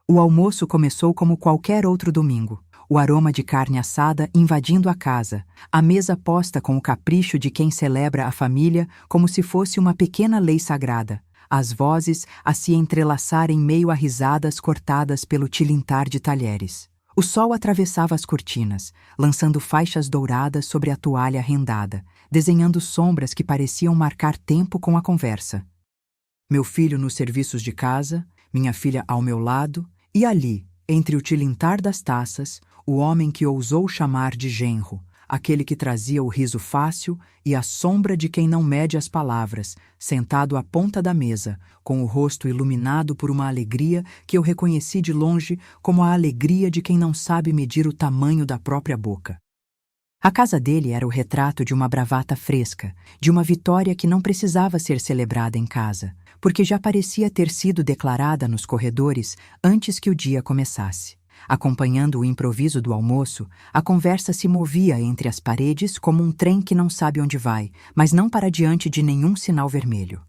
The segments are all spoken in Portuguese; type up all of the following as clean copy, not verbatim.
O almoço começou como qualquer outro domingo. O aroma de carne assada invadindo a casa, a mesa posta com o capricho de quem celebra a família como se fosse uma pequena lei sagrada, as vozes a se entrelaçar em meio a risadas cortadas pelo tilintar de talheres. O sol atravessava as cortinas, lançando faixas douradas sobre a toalha rendada, desenhando sombras que pareciam marcar tempo com a conversa. Meu filho nos serviços de casa, minha filha ao meu lado, e ali, entre o tilintar das taças, o homem que ousou chamar de genro, aquele que trazia o riso fácil e a sombra de quem não mede as palavras, sentado à ponta da mesa, com o rosto iluminado por uma alegria que eu reconheci de longe como a alegria de quem não sabe medir o tamanho da própria boca. A casa dele era o retrato de uma bravata fresca, de uma vitória que não precisava ser celebrada em casa, porque já parecia ter sido declarada nos corredores antes que o dia começasse. Acompanhando o improviso do almoço, a conversa se movia entre as paredes como um trem que não sabe onde vai, mas não para diante de nenhum sinal vermelho.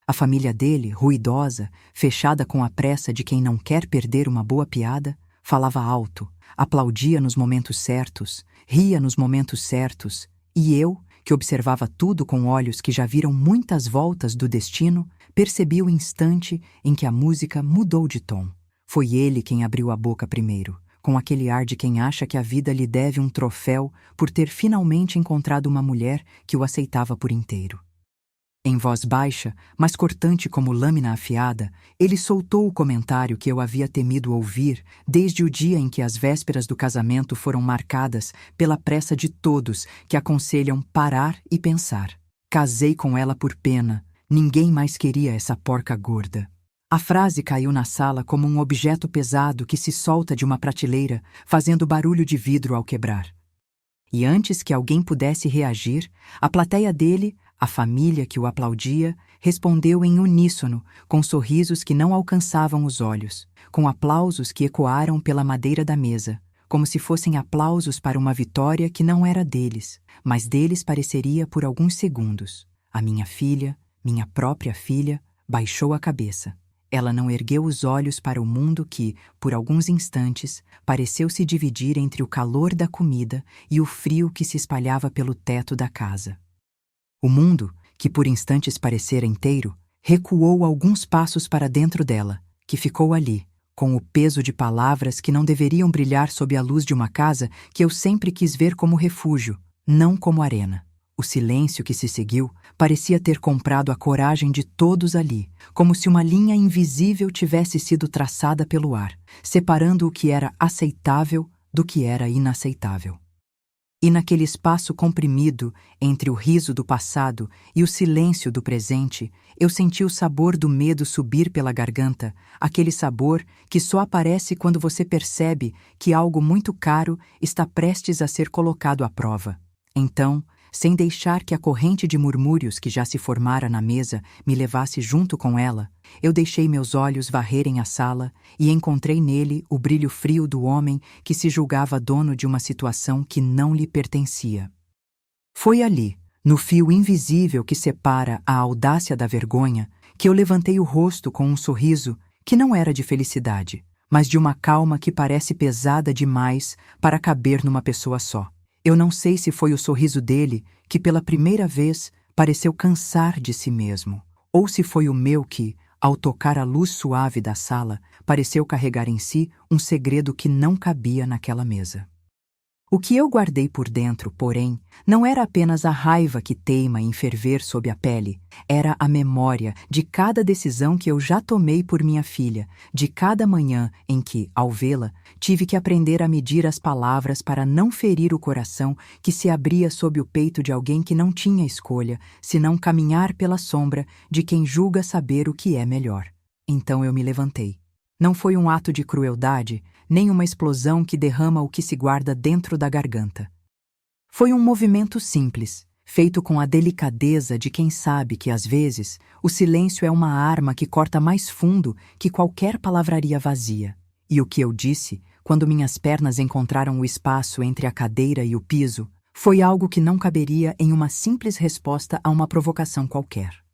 A família dele, ruidosa, fechada com a pressa de quem não quer perder uma boa piada, falava alto, aplaudia nos momentos certos, ria nos momentos certos, e eu, que observava tudo com olhos que já viram muitas voltas do destino, percebi o instante em que a música mudou de tom. Foi ele quem abriu a boca primeiro, com aquele ar de quem acha que a vida lhe deve um troféu por ter finalmente encontrado uma mulher que o aceitava por inteiro. Em voz baixa, mas cortante como lâmina afiada, ele soltou o comentário que eu havia temido ouvir desde o dia em que as vésperas do casamento foram marcadas pela pressa de todos que aconselham parar e pensar. Casei com ela por pena, ninguém mais queria essa porca gorda. A frase caiu na sala como um objeto pesado que se solta de uma prateleira, fazendo barulho de vidro ao quebrar. E antes que alguém pudesse reagir, a plateia dele, a família que o aplaudia, respondeu em uníssono, com sorrisos que não alcançavam os olhos, com aplausos que ecoaram pela madeira da mesa, como se fossem aplausos para uma vitória que não era deles, mas deles pareceria por alguns segundos. A minha filha, minha própria filha, baixou a cabeça. Ela não ergueu os olhos para o mundo que, por alguns instantes, pareceu se dividir entre o calor da comida e o frio que se espalhava pelo teto da casa. O mundo, que por instantes parecera inteiro, recuou alguns passos para dentro dela, que ficou ali, com o peso de palavras que não deveriam brilhar sob a luz de uma casa que eu sempre quis ver como refúgio, não como arena. O silêncio que se seguiu parecia ter comprado a coragem de todos ali, como se uma linha invisível tivesse sido traçada pelo ar, separando o que era aceitável do que era inaceitável. E naquele espaço comprimido entre o riso do passado e o silêncio do presente, eu senti o sabor do medo subir pela garganta, aquele sabor que só aparece quando você percebe que algo muito caro está prestes a ser colocado à prova. Então, sem deixar que a corrente de murmúrios que já se formara na mesa me levasse junto com ela, eu deixei meus olhos varrerem a sala e encontrei nele o brilho frio do homem que se julgava dono de uma situação que não lhe pertencia. Foi ali, no fio invisível que separa a audácia da vergonha, que eu levantei o rosto com um sorriso que não era de felicidade, mas de uma calma que parece pesada demais para caber numa pessoa só. Eu não sei se foi o sorriso dele que, pela primeira vez, pareceu cansar de si mesmo, ou se foi o meu que, ao tocar a luz suave da sala, pareceu carregar em si um segredo que não cabia naquela mesa. O que eu guardei por dentro, porém, não era apenas a raiva que teima em ferver sob a pele, era a memória de cada decisão que eu já tomei por minha filha, de cada manhã em que, ao vê-la, tive que aprender a medir as palavras para não ferir o coração que se abria sob o peito de alguém que não tinha escolha, senão caminhar pela sombra de quem julga saber o que é melhor. Então eu me levantei. Não foi um ato de crueldade, nem uma explosão que derrama o que se guarda dentro da garganta. Foi um movimento simples, feito com a delicadeza de quem sabe que, às vezes, o silêncio é uma arma que corta mais fundo que qualquer palavraria vazia. E o que eu disse, quando minhas pernas encontraram o espaço entre a cadeira e o piso, foi algo que não caberia em uma simples resposta a uma provocação qualquer.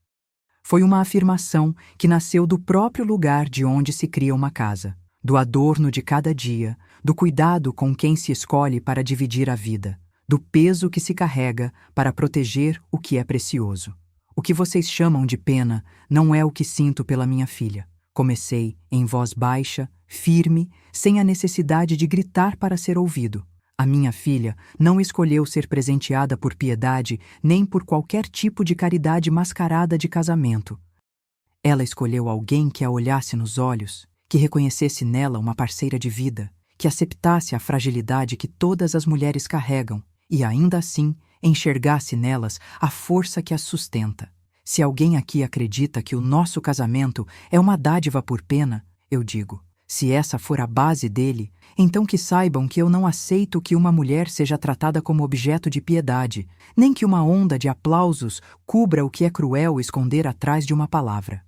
Foi uma afirmação que nasceu do próprio lugar de onde se cria uma casa, do adorno de cada dia, do cuidado com quem se escolhe para dividir a vida, do peso que se carrega para proteger o que é precioso. O que vocês chamam de pena não é o que sinto pela minha filha. Comecei, em voz baixa, firme, sem a necessidade de gritar para ser ouvido. A minha filha não escolheu ser presenteada por piedade nem por qualquer tipo de caridade mascarada de casamento. Ela escolheu alguém que a olhasse nos olhos, que reconhecesse nela uma parceira de vida, que aceptasse a fragilidade que todas as mulheres carregam e, ainda assim, enxergasse nelas a força que as sustenta. Se alguém aqui acredita que o nosso casamento é uma dádiva por pena, eu digo, se essa for a base dele, então que saibam que eu não aceito que uma mulher seja tratada como objeto de piedade, nem que uma onda de aplausos cubra o que é cruel esconder atrás de uma palavra.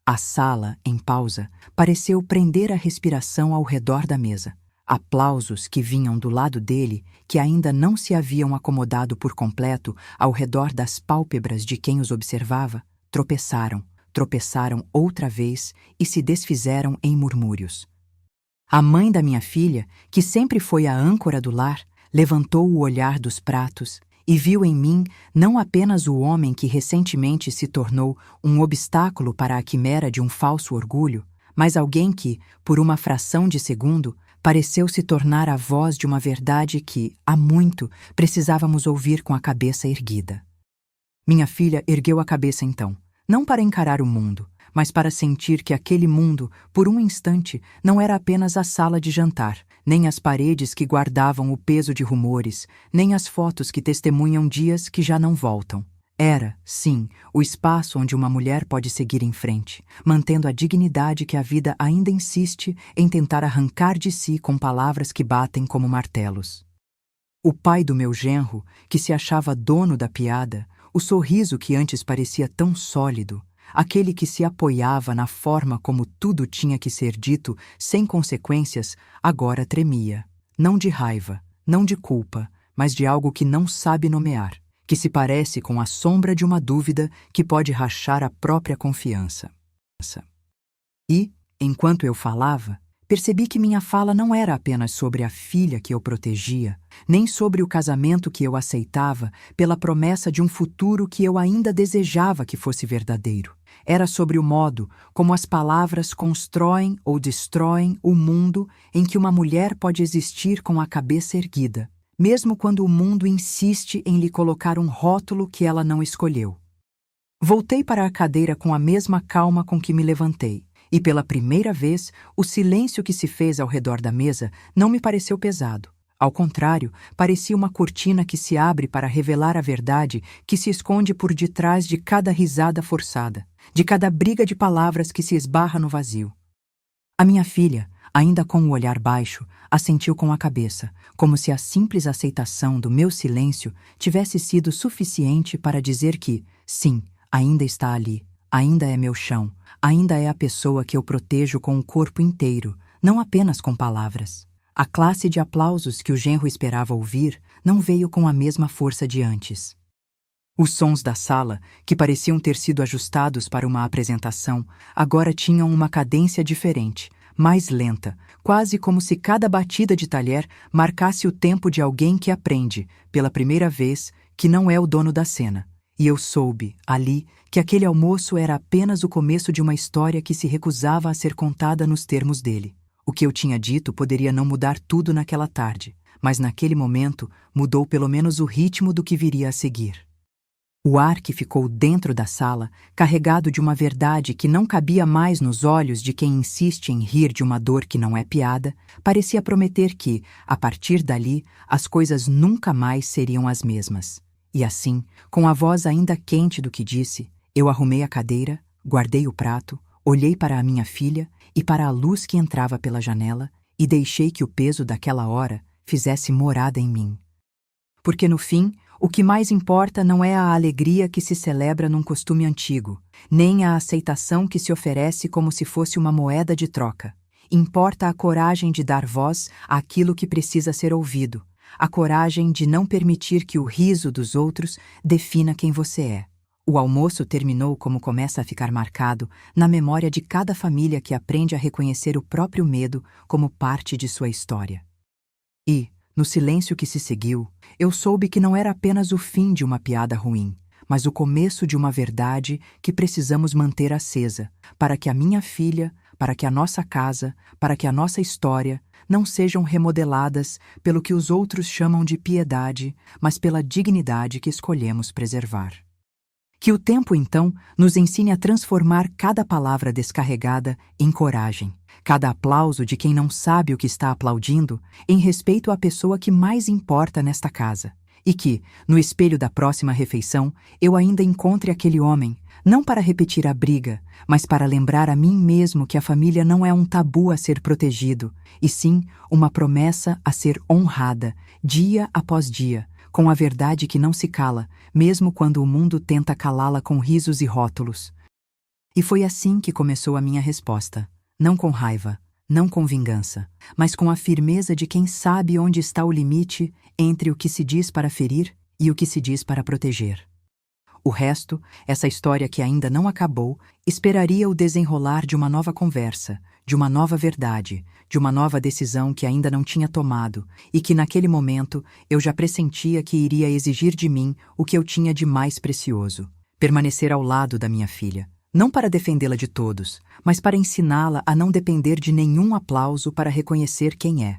A sala, em pausa, pareceu prender a respiração ao redor da mesa. Aplausos que vinham do lado dele, que ainda não se haviam acomodado por completo ao redor das pálpebras de quem os observava, tropeçaram outra vez e se desfizeram em murmúrios. A mãe da minha filha, que sempre foi a âncora do lar, levantou o olhar dos pratos e viu em mim não apenas o homem que recentemente se tornou um obstáculo para a quimera de um falso orgulho, mas alguém que, por uma fração de segundo, pareceu se tornar a voz de uma verdade que, há muito, precisávamos ouvir com a cabeça erguida. Minha filha ergueu a cabeça então, não para encarar o mundo, mas para sentir que aquele mundo, por um instante, não era apenas a sala de jantar, nem as paredes que guardavam o peso de rumores, nem as fotos que testemunham dias que já não voltam. Era, sim, o espaço onde uma mulher pode seguir em frente, mantendo a dignidade que a vida ainda insiste em tentar arrancar de si com palavras que batem como martelos. O pai do meu genro, que se achava dono da piada, o sorriso que antes parecia tão sólido, aquele que se apoiava na forma como tudo tinha que ser dito sem consequências, agora tremia. Não de raiva, não de culpa, mas de algo que não sabe nomear, que se parece com a sombra de uma dúvida que pode rachar a própria confiança. E, enquanto eu falava, percebi que minha fala não era apenas sobre a filha que eu protegia, nem sobre o casamento que eu aceitava pela promessa de um futuro que eu ainda desejava que fosse verdadeiro. Era sobre o modo como as palavras constroem ou destroem o mundo em que uma mulher pode existir com a cabeça erguida, mesmo quando o mundo insiste em lhe colocar um rótulo que ela não escolheu. Voltei para a cadeira com a mesma calma com que me levantei, e pela primeira vez, o silêncio que se fez ao redor da mesa não me pareceu pesado. Ao contrário, parecia uma cortina que se abre para revelar a verdade que se esconde por detrás de cada risada forçada, de cada briga de palavras que se esbarra no vazio. A minha filha, ainda com o olhar baixo, assentiu com a cabeça, como se a simples aceitação do meu silêncio tivesse sido suficiente para dizer que, sim, ainda está ali, ainda é meu chão, ainda é a pessoa que eu protejo com o corpo inteiro, não apenas com palavras. A classe de aplausos que o genro esperava ouvir não veio com a mesma força de antes. Os sons da sala, que pareciam ter sido ajustados para uma apresentação, agora tinham uma cadência diferente, mais lenta, quase como se cada batida de talher marcasse o tempo de alguém que aprende, pela primeira vez, que não é o dono da cena. E eu soube, ali, que aquele almoço era apenas o começo de uma história que se recusava a ser contada nos termos dele. O que eu tinha dito poderia não mudar tudo naquela tarde, mas naquele momento mudou pelo menos o ritmo do que viria a seguir. O ar que ficou dentro da sala, carregado de uma verdade que não cabia mais nos olhos de quem insiste em rir de uma dor que não é piada, parecia prometer que, a partir dali, as coisas nunca mais seriam as mesmas. E assim, com a voz ainda quente do que disse, eu arrumei a cadeira, guardei o prato, olhei para a minha filha e para a luz que entrava pela janela e deixei que o peso daquela hora fizesse morada em mim. Porque no fim, o que mais importa não é a alegria que se celebra num costume antigo, nem a aceitação que se oferece como se fosse uma moeda de troca. Importa a coragem de dar voz àquilo que precisa ser ouvido, a coragem de não permitir que o riso dos outros defina quem você é. O almoço terminou como começa a ficar marcado na memória de cada família que aprende a reconhecer o próprio medo como parte de sua história. E, no silêncio que se seguiu, eu soube que não era apenas o fim de uma piada ruim, mas o começo de uma verdade que precisamos manter acesa, para que a minha filha, para que a nossa casa, para que a nossa história não sejam remodeladas pelo que os outros chamam de piedade, mas pela dignidade que escolhemos preservar. Que o tempo, então, nos ensine a transformar cada palavra descarregada em coragem, cada aplauso de quem não sabe o que está aplaudindo em respeito à pessoa que mais importa nesta casa, e que, no espelho da próxima refeição, eu ainda encontre aquele homem, não para repetir a briga, mas para lembrar a mim mesmo que a família não é um tabu a ser protegido, e sim uma promessa a ser honrada, dia após dia, com a verdade que não se cala, mesmo quando o mundo tenta calá-la com risos e rótulos. E foi assim que começou a minha resposta, não com raiva, não com vingança, mas com a firmeza de quem sabe onde está o limite entre o que se diz para ferir e o que se diz para proteger. O resto, essa história que ainda não acabou, esperaria o desenrolar de uma nova conversa, de uma nova verdade, de uma nova decisão que ainda não tinha tomado e que naquele momento eu já pressentia que iria exigir de mim o que eu tinha de mais precioso: permanecer ao lado da minha filha, não para defendê-la de todos, mas para ensiná-la a não depender de nenhum aplauso para reconhecer quem é.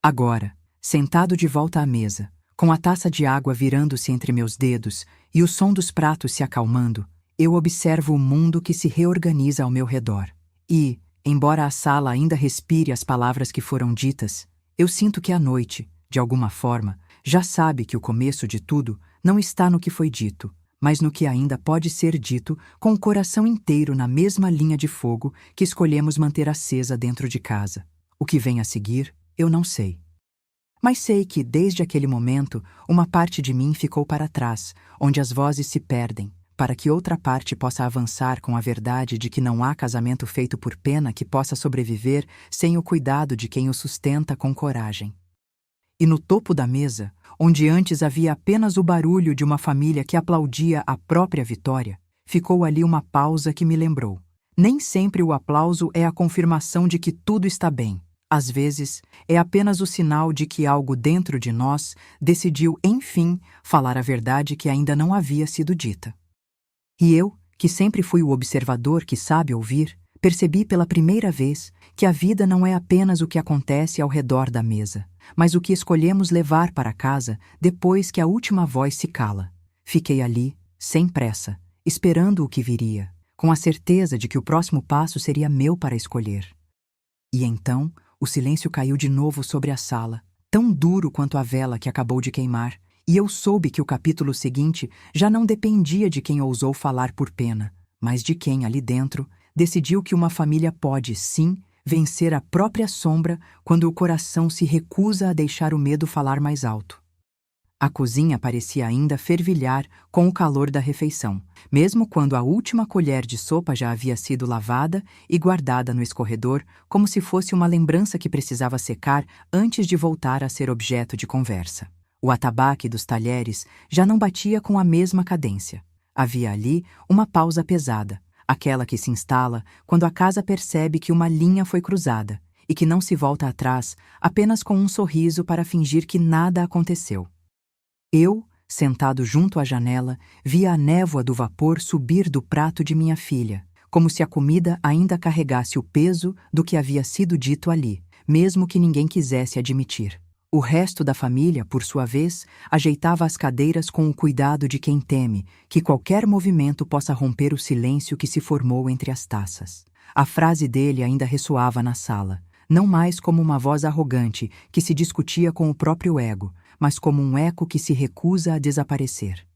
Agora, sentado de volta à mesa, com a taça de água virando-se entre meus dedos e o som dos pratos se acalmando, eu observo o mundo que se reorganiza ao meu redor. E, embora a sala ainda respire as palavras que foram ditas, eu sinto que a noite, de alguma forma, já sabe que o começo de tudo não está no que foi dito, mas no que ainda pode ser dito com o coração inteiro na mesma linha de fogo que escolhemos manter acesa dentro de casa. O que vem a seguir, eu não sei. Mas sei que, desde aquele momento, uma parte de mim ficou para trás, onde as vozes se perdem, para que outra parte possa avançar com a verdade de que não há casamento feito por pena que possa sobreviver sem o cuidado de quem o sustenta com coragem. E no topo da mesa, onde antes havia apenas o barulho de uma família que aplaudia a própria vitória, ficou ali uma pausa que me lembrou. Nem sempre o aplauso é a confirmação de que tudo está bem. Às vezes, é apenas o sinal de que algo dentro de nós decidiu, enfim, falar a verdade que ainda não havia sido dita. E eu, que sempre fui o observador que sabe ouvir, percebi pela primeira vez que a vida não é apenas o que acontece ao redor da mesa, mas o que escolhemos levar para casa depois que a última voz se cala. Fiquei ali, sem pressa, esperando o que viria, com a certeza de que o próximo passo seria meu para escolher. E então, o silêncio caiu de novo sobre a sala, tão duro quanto a vela que acabou de queimar, e eu soube que o capítulo seguinte já não dependia de quem ousou falar por pena, mas de quem, ali dentro, decidiu que uma família pode, sim, vencer a própria sombra quando o coração se recusa a deixar o medo falar mais alto. A cozinha parecia ainda fervilhar com o calor da refeição, mesmo quando a última colher de sopa já havia sido lavada e guardada no escorredor como se fosse uma lembrança que precisava secar antes de voltar a ser objeto de conversa. O atabaque dos talheres já não batia com a mesma cadência. Havia ali uma pausa pesada, aquela que se instala quando a casa percebe que uma linha foi cruzada e que não se volta atrás apenas com um sorriso para fingir que nada aconteceu. Eu, sentado junto à janela, via a névoa do vapor subir do prato de minha filha, como se a comida ainda carregasse o peso do que havia sido dito ali, mesmo que ninguém quisesse admitir. O resto da família, por sua vez, ajeitava as cadeiras com o cuidado de quem teme que qualquer movimento possa romper o silêncio que se formou entre as taças. A frase dele ainda ressoava na sala, não mais como uma voz arrogante que se discutia com o próprio ego, mas como um eco que se recusa a desaparecer.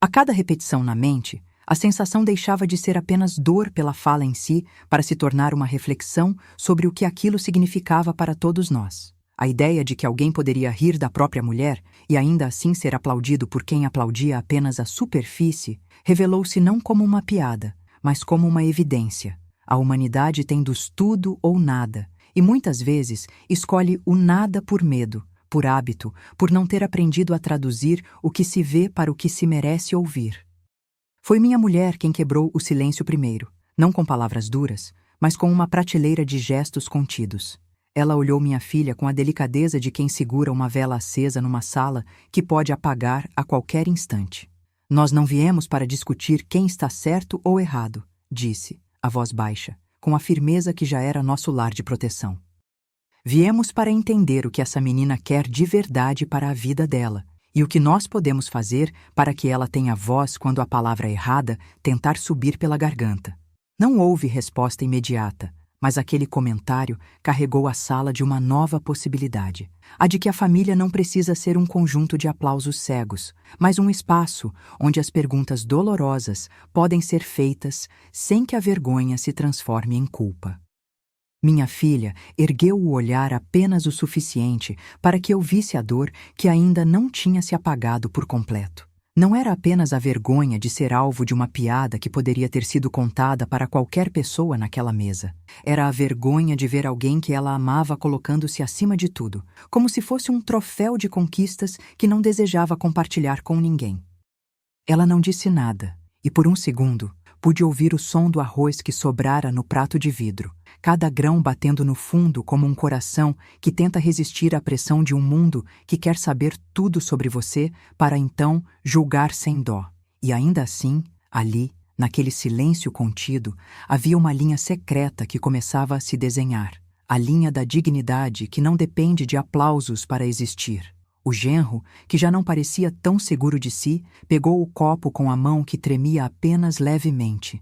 A cada repetição na mente, a sensação deixava de ser apenas dor pela fala em si para se tornar uma reflexão sobre o que aquilo significava para todos nós. A ideia de que alguém poderia rir da própria mulher e ainda assim ser aplaudido por quem aplaudia apenas a superfície revelou-se não como uma piada, mas como uma evidência. A humanidade tem dos tudo ou nada, e muitas vezes escolhe o nada por medo, por hábito, por não ter aprendido a traduzir o que se vê para o que se merece ouvir. Foi minha mulher quem quebrou o silêncio primeiro, não com palavras duras, mas com uma prateleira de gestos contidos. Ela olhou minha filha com a delicadeza de quem segura uma vela acesa numa sala que pode apagar a qualquer instante. Nós não viemos para discutir quem está certo ou errado, disse, a voz baixa, com a firmeza que já era nosso lar de proteção. Viemos para entender o que essa menina quer de verdade para a vida dela e o que nós podemos fazer para que ela tenha voz quando a palavra errada tentar subir pela garganta. Não houve resposta imediata, mas aquele comentário carregou a sala de uma nova possibilidade, a de que a família não precisa ser um conjunto de aplausos cegos, mas um espaço onde as perguntas dolorosas podem ser feitas sem que a vergonha se transforme em culpa. Minha filha ergueu o olhar apenas o suficiente para que eu visse a dor que ainda não tinha se apagado por completo. Não era apenas a vergonha de ser alvo de uma piada que poderia ter sido contada para qualquer pessoa naquela mesa. Era a vergonha de ver alguém que ela amava colocando-se acima de tudo, como se fosse um troféu de conquistas que não desejava compartilhar com ninguém. Ela não disse nada, e por um segundo pude ouvir o som do arroz que sobrara no prato de vidro, cada grão batendo no fundo como um coração que tenta resistir à pressão de um mundo que quer saber tudo sobre você para então julgar sem dó. E ainda assim, ali, naquele silêncio contido, havia uma linha secreta que começava a se desenhar, a linha da dignidade que não depende de aplausos para existir. O genro, que já não parecia tão seguro de si, pegou o copo com a mão que tremia apenas levemente.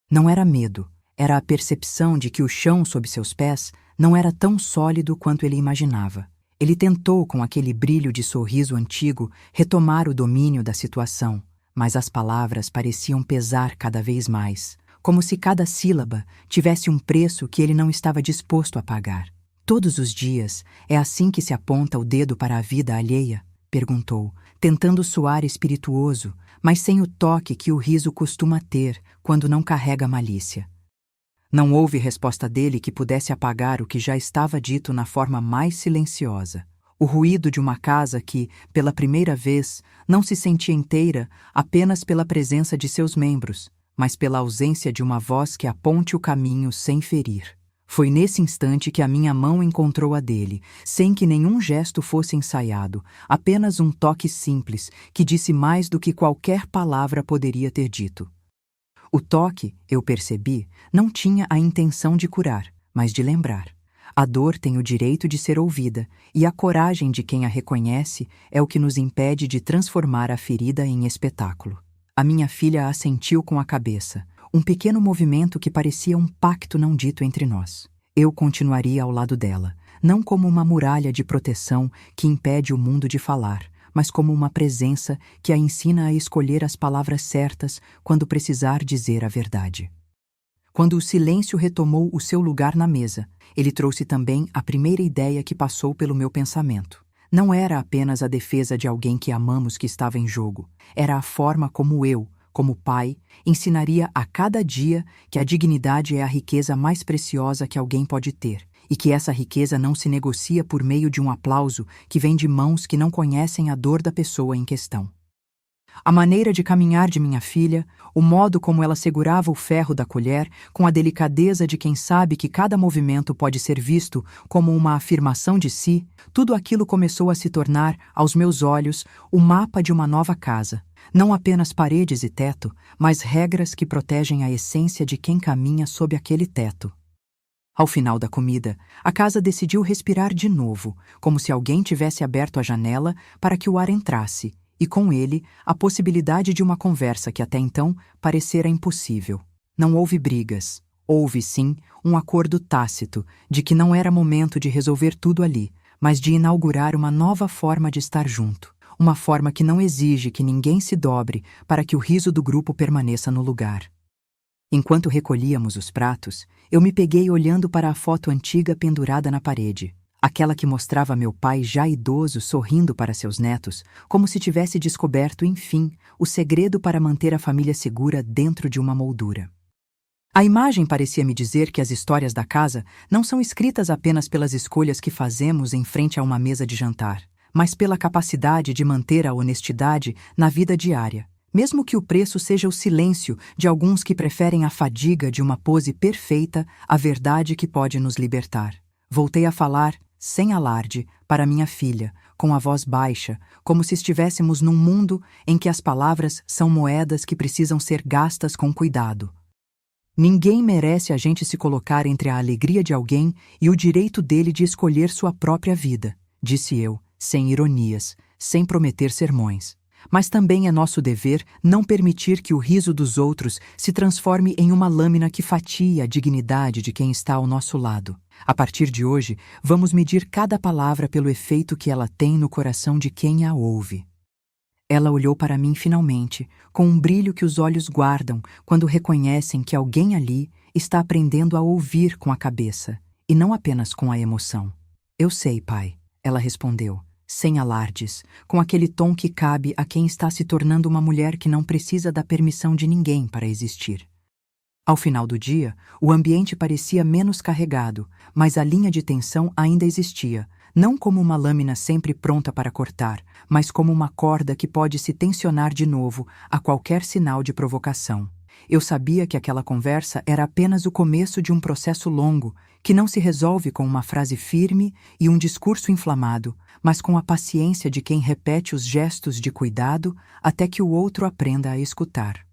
Não era medo, era a percepção de que o chão sob seus pés não era tão sólido quanto ele imaginava. Ele tentou, com aquele brilho de sorriso antigo, retomar o domínio da situação, mas as palavras pareciam pesar cada vez mais, como se cada sílaba tivesse um preço que ele não estava disposto a pagar. Todos os dias é assim que se aponta o dedo para a vida alheia? Perguntou, tentando soar espirituoso, mas sem o toque que o riso costuma ter quando não carrega malícia. Não houve resposta dele que pudesse apagar o que já estava dito na forma mais silenciosa. O ruído de uma casa que, pela primeira vez, não se sentia inteira apenas pela presença de seus membros, mas pela ausência de uma voz que aponte o caminho sem ferir. Foi nesse instante que a minha mão encontrou a dele, sem que nenhum gesto fosse ensaiado, apenas um toque simples que disse mais do que qualquer palavra poderia ter dito. O toque, eu percebi, não tinha a intenção de curar, mas de lembrar. A dor tem o direito de ser ouvida, e a coragem de quem a reconhece é o que nos impede de transformar a ferida em espetáculo. A minha filha assentiu com a cabeça, um pequeno movimento que parecia um pacto não dito entre nós. Eu continuaria ao lado dela, não como uma muralha de proteção que impede o mundo de falar, mas como uma presença que a ensina a escolher as palavras certas quando precisar dizer a verdade. Quando o silêncio retomou o seu lugar na mesa, ele trouxe também a primeira ideia que passou pelo meu pensamento. Não era apenas a defesa de alguém que amamos que estava em jogo, era a forma como eu, como pai, ensinaria a cada dia que a dignidade é a riqueza mais preciosa que alguém pode ter, e que essa riqueza não se negocia por meio de um aplauso que vem de mãos que não conhecem a dor da pessoa em questão. A maneira de caminhar de minha filha, o modo como ela segurava o ferro da colher, com a delicadeza de quem sabe que cada movimento pode ser visto como uma afirmação de si, tudo aquilo começou a se tornar, aos meus olhos, o mapa de uma nova casa. Não apenas paredes e teto, mas regras que protegem a essência de quem caminha sob aquele teto. Ao final da comida, a casa decidiu respirar de novo, como se alguém tivesse aberto a janela para que o ar entrasse, e com ele, a possibilidade de uma conversa que até então parecera impossível. Não houve brigas. Houve, sim, um acordo tácito de que não era momento de resolver tudo ali, mas de inaugurar uma nova forma de estar junto. Uma forma que não exige que ninguém se dobre para que o riso do grupo permaneça no lugar. Enquanto recolhíamos os pratos, eu me peguei olhando para a foto antiga pendurada na parede, aquela que mostrava meu pai já idoso sorrindo para seus netos, como se tivesse descoberto, enfim, o segredo para manter a família segura dentro de uma moldura. A imagem parecia me dizer que as histórias da casa não são escritas apenas pelas escolhas que fazemos em frente a uma mesa de jantar, mas pela capacidade de manter a honestidade na vida diária, mesmo que o preço seja o silêncio de alguns que preferem a fadiga de uma pose perfeita à verdade que pode nos libertar. Voltei a falar, sem alarde, para minha filha, com a voz baixa, como se estivéssemos num mundo em que as palavras são moedas que precisam ser gastas com cuidado. Ninguém merece a gente se colocar entre a alegria de alguém e o direito dele de escolher sua própria vida, disse eu, sem ironias, sem prometer sermões. Mas também é nosso dever não permitir que o riso dos outros se transforme em uma lâmina que fatia a dignidade de quem está ao nosso lado. A partir de hoje, vamos medir cada palavra pelo efeito que ela tem no coração de quem a ouve. Ela olhou para mim finalmente, com um brilho que os olhos guardam quando reconhecem que alguém ali está aprendendo a ouvir com a cabeça, e não apenas com a emoção. Eu sei, pai, ela respondeu, sem alardes, com aquele tom que cabe a quem está se tornando uma mulher que não precisa da permissão de ninguém para existir. Ao final do dia, o ambiente parecia menos carregado, mas a linha de tensão ainda existia, não como uma lâmina sempre pronta para cortar, mas como uma corda que pode se tensionar de novo a qualquer sinal de provocação. Eu sabia que aquela conversa era apenas o começo de um processo longo, que não se resolve com uma frase firme e um discurso inflamado, mas com a paciência de quem repete os gestos de cuidado até que o outro aprenda a escutar.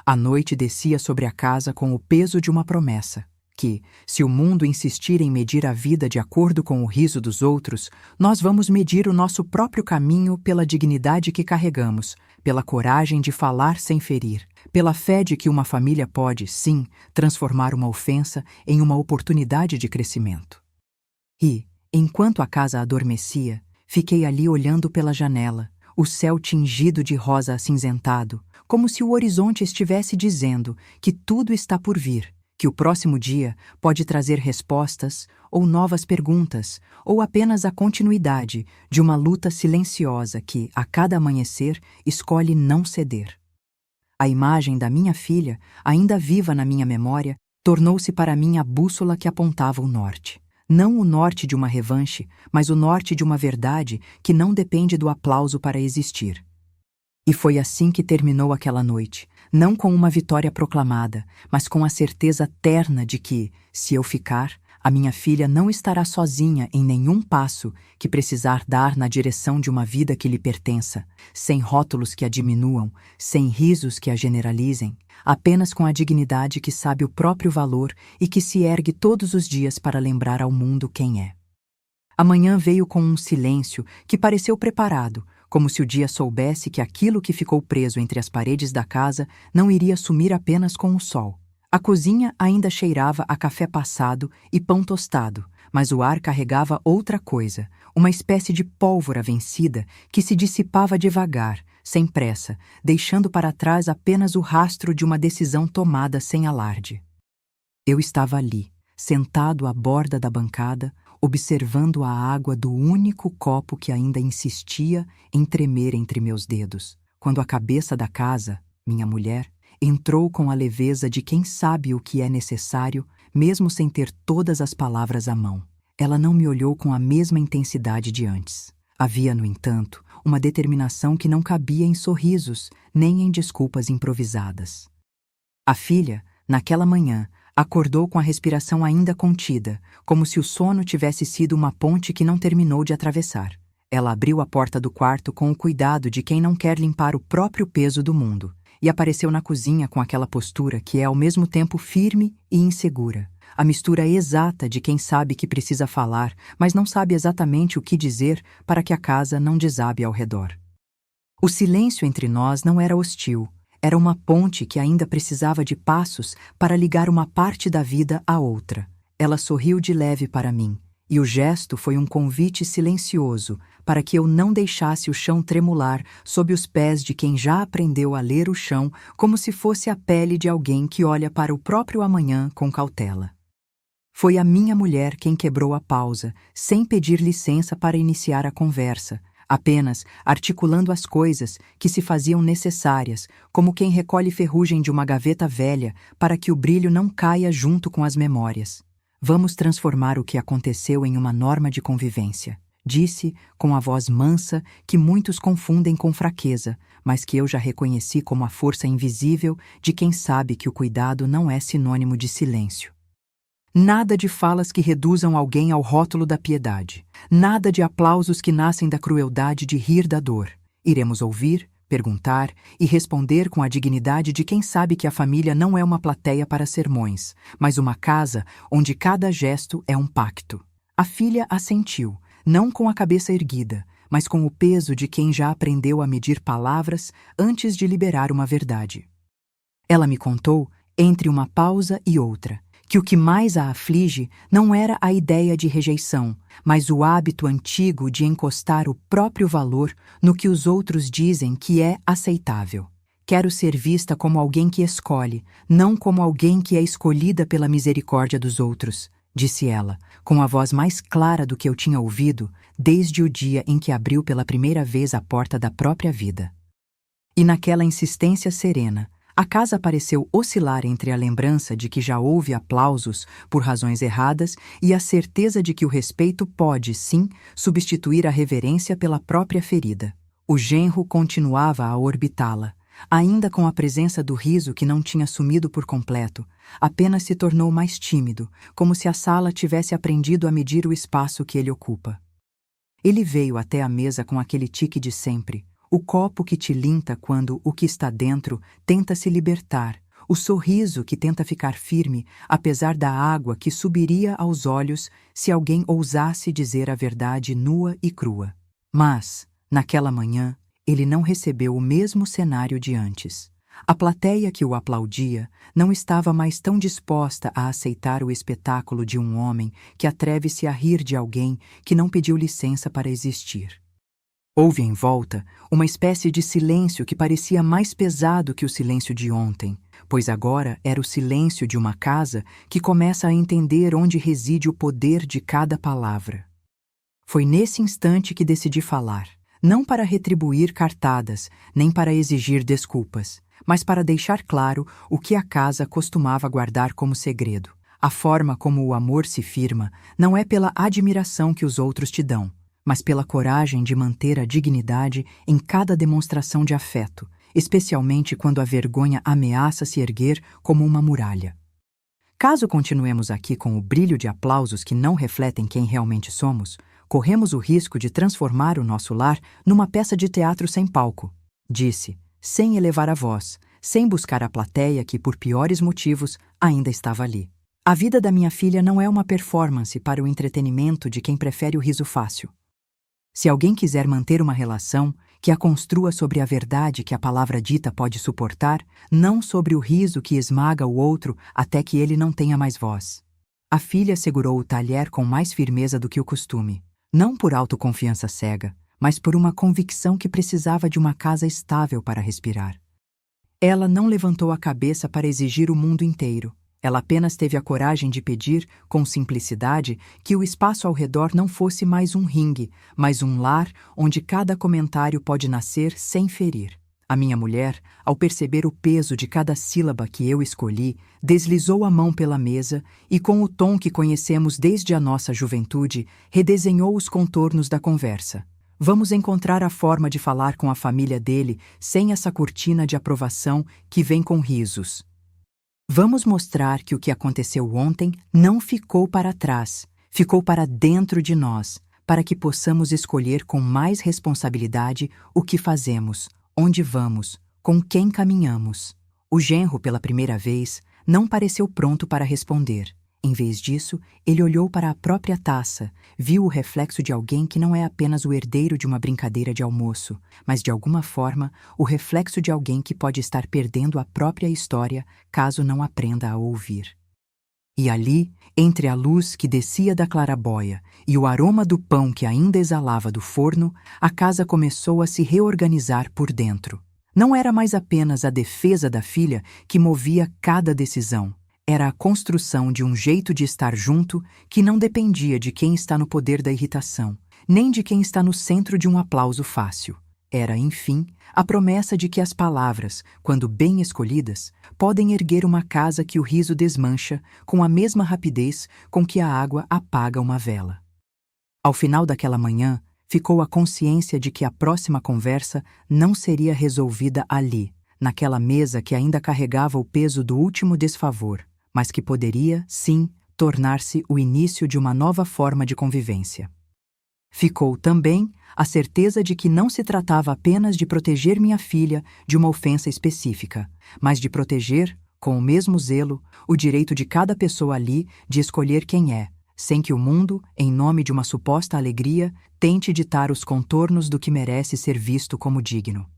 A noite descia sobre a casa com o peso de uma promessa, que, se o mundo insistir em medir a vida de acordo com o riso dos outros, nós vamos medir o nosso próprio caminho pela dignidade que carregamos, pela coragem de falar sem ferir, pela fé de que uma família pode, sim, transformar uma ofensa em uma oportunidade de crescimento. E, enquanto a casa adormecia, fiquei ali olhando pela janela, o céu tingido de rosa acinzentado, como se o horizonte estivesse dizendo que tudo está por vir, que o próximo dia pode trazer respostas ou novas perguntas, ou apenas a continuidade de uma luta silenciosa que, a cada amanhecer, escolhe não ceder. A imagem da minha filha, ainda viva na minha memória, tornou-se para mim a bússola que apontava o norte. Não o norte de uma revanche, mas o norte de uma verdade que não depende do aplauso para existir. E foi assim que terminou aquela noite, não com uma vitória proclamada, mas com a certeza terna de que, se eu ficar, a minha filha não estará sozinha em nenhum passo que precisar dar na direção de uma vida que lhe pertença, sem rótulos que a diminuam, sem risos que a generalizem, apenas com a dignidade que sabe o próprio valor e que se ergue todos os dias para lembrar ao mundo quem é. A manhã veio com um silêncio que pareceu preparado, como se o dia soubesse que aquilo que ficou preso entre as paredes da casa não iria sumir apenas com o sol. A cozinha ainda cheirava a café passado e pão tostado, mas o ar carregava outra coisa, uma espécie de pólvora vencida que se dissipava devagar, sem pressa, deixando para trás apenas o rastro de uma decisão tomada sem alarde. Eu estava ali, sentado à borda da bancada, observando a água do único copo que ainda insistia em tremer entre meus dedos, quando a cabeça da casa, minha mulher, entrou com a leveza de quem sabe o que é necessário, mesmo sem ter todas as palavras à mão. Ela não me olhou com a mesma intensidade de antes. Havia, no entanto, uma determinação que não cabia em sorrisos, nem em desculpas improvisadas. A filha, naquela manhã, acordou com a respiração ainda contida, como se o sono tivesse sido uma ponte que não terminou de atravessar. Ela abriu a porta do quarto com o cuidado de quem não quer limpar o próprio peso do mundo, e apareceu na cozinha com aquela postura que é ao mesmo tempo firme e insegura, a mistura exata de quem sabe que precisa falar, mas não sabe exatamente o que dizer para que a casa não desabe ao redor. O silêncio entre nós não era hostil, era uma ponte que ainda precisava de passos para ligar uma parte da vida à outra. Ela sorriu de leve para mim, e o gesto foi um convite silencioso para que eu não deixasse o chão tremular sob os pés de quem já aprendeu a ler o chão como se fosse a pele de alguém que olha para o próprio amanhã com cautela. Foi a minha mulher quem quebrou a pausa, sem pedir licença para iniciar a conversa, apenas articulando as coisas que se faziam necessárias, como quem recolhe ferrugem de uma gaveta velha para que o brilho não caia junto com as memórias. Vamos transformar o que aconteceu em uma norma de convivência, disse com a voz mansa que muitos confundem com fraqueza, mas que eu já reconheci como a força invisível de quem sabe que o cuidado não é sinônimo de silêncio. Nada de falas que reduzam alguém ao rótulo da piedade. Nada de aplausos que nascem da crueldade de rir da dor. Iremos ouvir, perguntar e responder com a dignidade de quem sabe que a família não é uma plateia para sermões, mas uma casa onde cada gesto é um pacto. A filha assentiu, não com a cabeça erguida, mas com o peso de quem já aprendeu a medir palavras antes de liberar uma verdade. Ela me contou, entre uma pausa e outra, que o que mais a aflige não era a ideia de rejeição, mas o hábito antigo de encostar o próprio valor no que os outros dizem que é aceitável. Quero ser vista como alguém que escolhe, não como alguém que é escolhida pela misericórdia dos outros, disse ela, com a voz mais clara do que eu tinha ouvido desde o dia em que abriu pela primeira vez a porta da própria vida. E naquela insistência serena, a casa pareceu oscilar entre a lembrança de que já houve aplausos por razões erradas e a certeza de que o respeito pode, sim, substituir a reverência pela própria ferida. O genro continuava a orbitá-la, ainda com a presença do riso que não tinha sumido por completo, apenas se tornou mais tímido, como se a sala tivesse aprendido a medir o espaço que ele ocupa. Ele veio até a mesa com aquele tique de sempre, o copo que tilinta quando o que está dentro tenta se libertar, o sorriso que tenta ficar firme, apesar da água que subiria aos olhos se alguém ousasse dizer a verdade nua e crua. Mas, naquela manhã, ele não recebeu o mesmo cenário de antes. A plateia que o aplaudia não estava mais tão disposta a aceitar o espetáculo de um homem que atreve-se a rir de alguém que não pediu licença para existir. Houve em volta uma espécie de silêncio que parecia mais pesado que o silêncio de ontem, pois agora era o silêncio de uma casa que começa a entender onde reside o poder de cada palavra. Foi nesse instante que decidi falar, não para retribuir cartadas, nem para exigir desculpas, mas para deixar claro o que a casa costumava guardar como segredo. A forma como o amor se firma não é pela admiração que os outros te dão, mas pela coragem de manter a dignidade em cada demonstração de afeto, especialmente quando a vergonha ameaça se erguer como uma muralha. Caso continuemos aqui com o brilho de aplausos que não refletem quem realmente somos, corremos o risco de transformar o nosso lar numa peça de teatro sem palco, disse, sem elevar a voz, sem buscar a plateia que, por piores motivos, ainda estava ali. A vida da minha filha não é uma performance para o entretenimento de quem prefere o riso fácil. Se alguém quiser manter uma relação, que a construa sobre a verdade que a palavra dita pode suportar, não sobre o riso que esmaga o outro até que ele não tenha mais voz. A filha segurou o talher com mais firmeza do que o costume, não por autoconfiança cega, mas por uma convicção que precisava de uma casa estável para respirar. Ela não levantou a cabeça para exigir o mundo inteiro. Ela apenas teve a coragem de pedir, com simplicidade, que o espaço ao redor não fosse mais um ringue, mas um lar onde cada comentário pode nascer sem ferir. A minha mulher, ao perceber o peso de cada sílaba que eu escolhi, deslizou a mão pela mesa e, com o tom que conhecemos desde a nossa juventude, redesenhou os contornos da conversa. Vamos encontrar a forma de falar com a família dele sem essa cortina de aprovação que vem com risos. Vamos mostrar que o que aconteceu ontem não ficou para trás, ficou para dentro de nós, para que possamos escolher com mais responsabilidade o que fazemos, onde vamos, com quem caminhamos. O genro, pela primeira vez, não pareceu pronto para responder. Em vez disso, ele olhou para a própria taça, viu o reflexo de alguém que não é apenas o herdeiro de uma brincadeira de almoço, mas de alguma forma o reflexo de alguém que pode estar perdendo a própria história caso não aprenda a ouvir. E ali, entre a luz que descia da claraboia e o aroma do pão que ainda exalava do forno, a casa começou a se reorganizar por dentro. Não era mais apenas a defesa da filha que movia cada decisão. Era a construção de um jeito de estar junto que não dependia de quem está no poder da irritação, nem de quem está no centro de um aplauso fácil. Era, enfim, a promessa de que as palavras, quando bem escolhidas, podem erguer uma casa que o riso desmancha com a mesma rapidez com que a água apaga uma vela. Ao final daquela manhã, ficou a consciência de que a próxima conversa não seria resolvida ali, naquela mesa que ainda carregava o peso do último desfavor, mas que poderia, sim, tornar-se o início de uma nova forma de convivência. Ficou também a certeza de que não se tratava apenas de proteger minha filha de uma ofensa específica, mas de proteger, com o mesmo zelo, o direito de cada pessoa ali de escolher quem é, sem que o mundo, em nome de uma suposta alegria, tente ditar os contornos do que merece ser visto como digno.